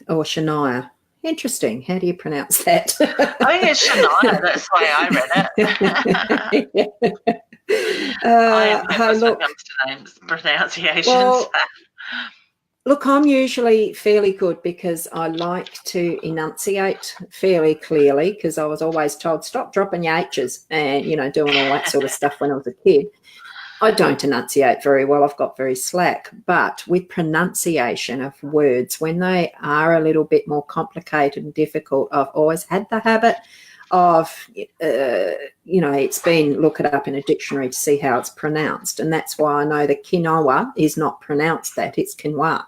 Or Shania. Interesting. How do you pronounce that? I think it's Shania. That's why I read it. I am nervous when it comes to names, pronunciations. Well, look, I'm usually fairly good because I like to enunciate fairly clearly because I was always told, stop dropping your H's and, doing all that sort of stuff when I was a kid. I don't enunciate very well. I've got very slack. But with pronunciation of words, when they are a little bit more complicated and difficult, I've always had the habit of, it's been, look it up in a dictionary to see how it's pronounced. And that's why I know that quinoa is not pronounced that. It's quinoa.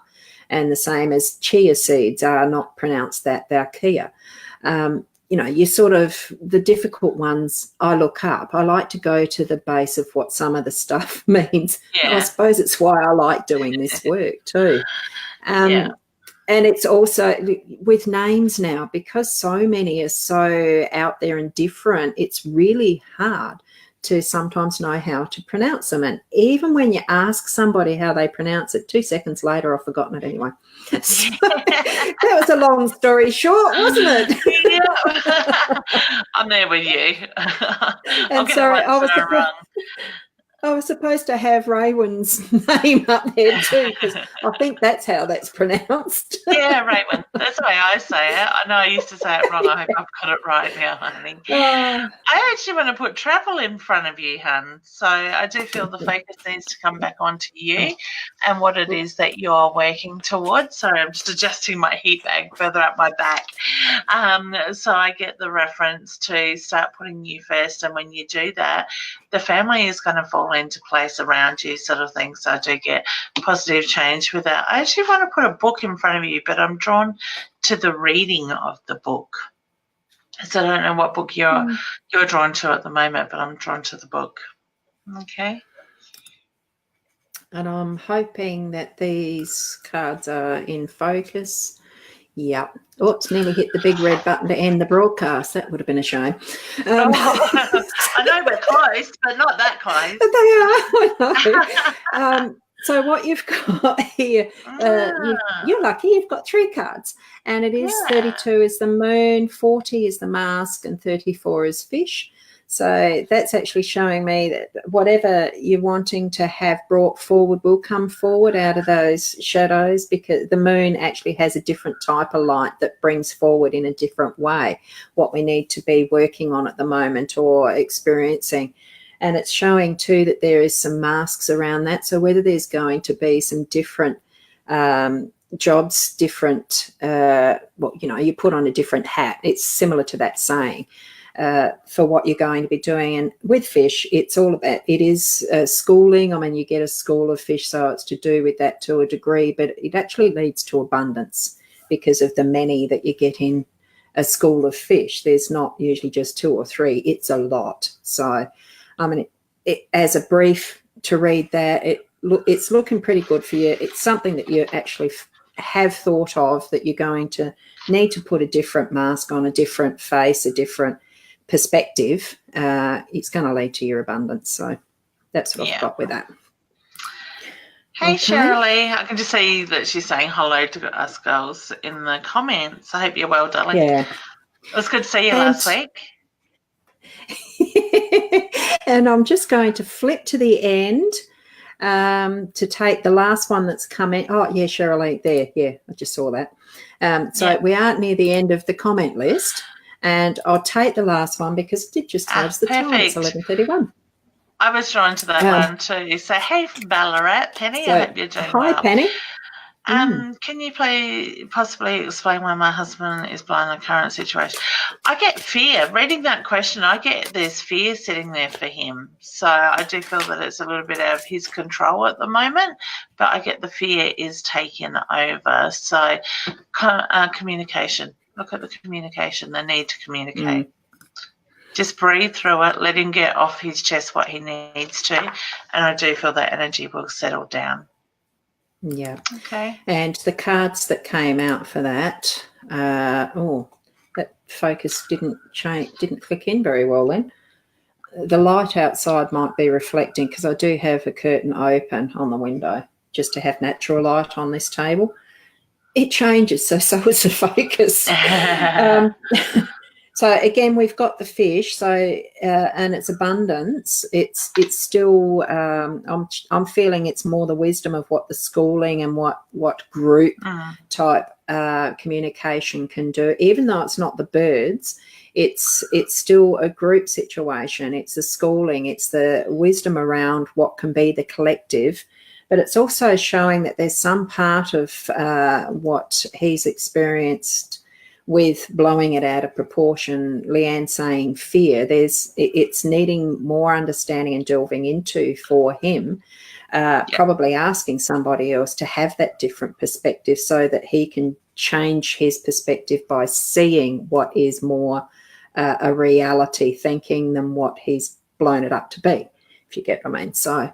And the same as chia seeds are not pronounced that. They're kia. You sort of, the difficult ones I look up. I like to go to the base of what some of the stuff means. Yeah. I suppose it's why I like doing this work too. And it's also with names now, because so many are so out there and different, it's really hard to sometimes know how to pronounce them. And even when you ask somebody how they pronounce it, 2 seconds later, I've forgotten it anyway. So, that was a long story short, wasn't it? Yeah. I'm there with you. And sorry, I was supposed to have Raywin's name up there too, because I think that's how that's pronounced. Yeah, Raywin. That's the way I say it. I know I used to say it wrong. I hope I've got it right now, honey. I actually want to put travel in front of you, hun. So I do feel the focus needs to come back onto you and what it is that you're working towards. Sorry, I'm just adjusting my heat bag further up my back. So I get the reference to start putting you first, and when you do that, the family is going to fall into place around you, sort of thing. So I do get positive change with that. I actually want to put a book in front of you, but I'm drawn to the reading of the book. So I don't know what book you're drawn to at the moment, but I'm drawn to the book. Okay. And I'm hoping that these cards are in focus. Yep. Oops, nearly hit the big red button to end the broadcast. That would have been a shame. I know we're close, but not that close. They are. So what you've got here, you're lucky. You've got 3 cards, and it is 32 is the moon, 40 is the mask, and 34 is fish. So that's actually showing me that whatever you're wanting to have brought forward will come forward out of those shadows, because the moon actually has a different type of light that brings forward in a different way what we need to be working on at the moment or experiencing. And it's showing too that there is some masks around that. So whether there's going to be some different jobs, different, you put on a different hat. It's similar to that saying. For what you're going to be doing. And with fish, it's all about, it is schooling. I mean, you get a school of fish, so it's to do with that to a degree, but it actually leads to abundance because of the many that you get in a school of fish. There's not usually just 2 or 3, it's a lot. So, I mean, as a brief to read that, it's looking pretty good for you. It's something that you actually have thought of, that you're going to need to put a different mask on, a different face, a different perspective. It's going to lead to your abundance. So that's what I've got with that. Hey, Shirley. I can just see that she's saying hello to us girls in the comments. I hope you're well, darling. Yeah. It was good to see you last week. And I'm just going to flip to the end to take the last one that's coming. Oh, yeah, Shirley, there. Yeah, I just saw that. We aren't near the end of the comment list, and I'll take the last one because it did just tell us the time. It's 11:31. I was drawn to that one too. So, hey, from Ballarat, Penny. I hope you're doing well. Hi, Penny. Can you possibly explain why my husband is blind in the current situation? I get fear. Reading that question, I get there's fear sitting there for him. So I do feel that it's a little bit out of his control at the moment, but I get the fear is taken over. So communication. Look at the communication, the need to communicate. Just breathe through it, let him get off his chest what he needs to, and I do feel that energy will settle down. Yeah. Okay. And the cards that came out for that, that focus didn't click in very well then. The light outside might be reflecting because I do have a curtain open on the window just to have natural light on this table. It changes, so is the focus. So again, we've got the fish. So and it's abundance. It's still. I'm feeling it's more the wisdom of what the schooling and what group type communication can do. Even though it's not the birds, it's still a group situation. It's the schooling. It's the wisdom around what can be the collective. But it's also showing that there's some part of what he's experienced with blowing it out of proportion. Leanne saying fear. It's needing more understanding and delving into for him. Probably asking somebody else to have that different perspective so that he can change his perspective by seeing what is more a reality thinking than what he's blown it up to be, if you get what I mean. So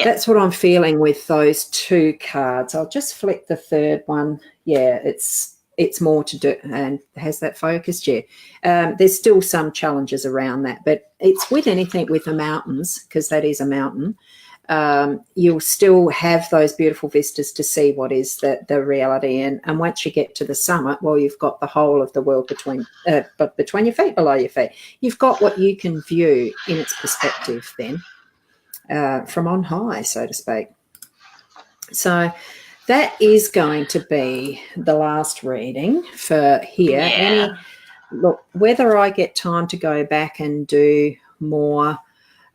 that's what I'm feeling with those two cards. I'll just flick the third one. Yeah, it's more to do and has that focused. There's still some challenges around that, but it's with anything with the mountains, because that is a mountain. You'll still have those beautiful vistas to see what is the reality. And once you get to the summit, well, you've got the whole of the world between your feet, below your feet. You've got what you can view in its perspective then from on high, so to speak. So that is going to be the last reading for here. Yeah. Look, whether I get time to go back and do more,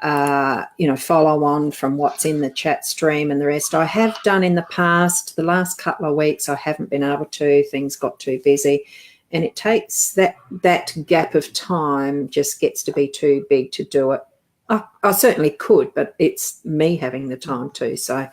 follow on from what's in the chat stream and the rest, I have done in the past. The last couple of weeks I haven't been able to. Things got too busy. And it takes that gap of time just gets to be too big to do it. I certainly could, but it's me having the time to. So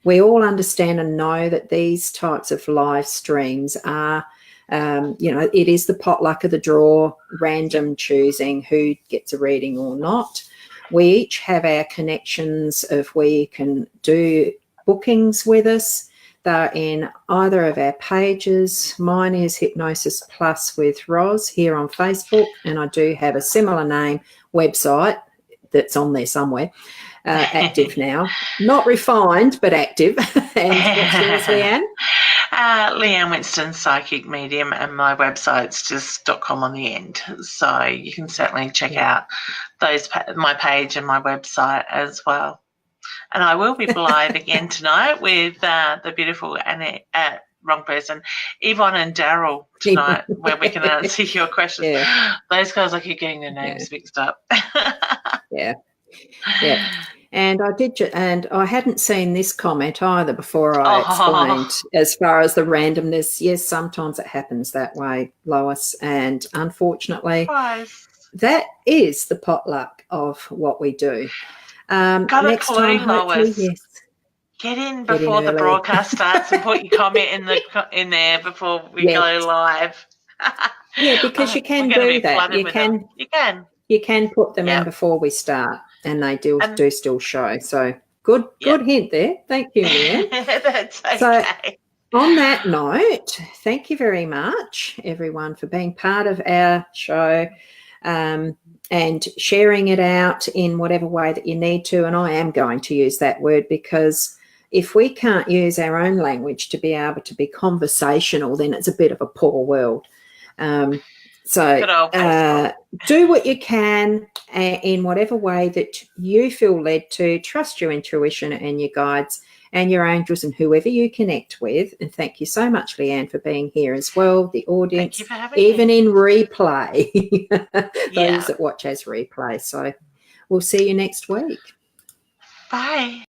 we all understand and know that these types of live streams are, it is the potluck of the draw, random choosing who gets a reading or not. We each have our connections of where you can do bookings with us. They're in either of our pages. Mine is Hypnosis Plus with Ros here on Facebook, and I do have a similar name website that's on there somewhere. Active now, not refined but active. And what's yours, Leanne? Leanne Winston, Psychic Medium, and my website's just .com on the end. So you can certainly check out my page and my website as well. And I will be live again tonight with the beautiful wrong person, Yvonne and Daryl tonight, where we can answer your questions. Yeah. Those guys, I keep getting their names mixed up. Yeah. And I hadn't seen this comment either before I explained as far as the randomness. Yes, sometimes it happens that way, Lois, and unfortunately, that is the potluck of what we do. Got a clue, Lois. Yes. Get in before the broadcast starts and put your comment in there before we go live. Yeah, because you can do that. You can put them in before we start, and they do still show. So good hint there. Thank you, Leanne. That's okay. So on that note, thank you very much, everyone, for being part of our show. and sharing it out in whatever way that you need to. And I am going to use that word, because if we can't use our own language to be able to be conversational, then it's a bit of a poor world. So do what you can in whatever way that you feel led to. Trust your intuition and your guides and your angels and whoever you connect with. And thank you so much, Leanne, for being here as well. The audience, thank you for having even me. in replay, those that watch as replay. So we'll see you next week. Bye.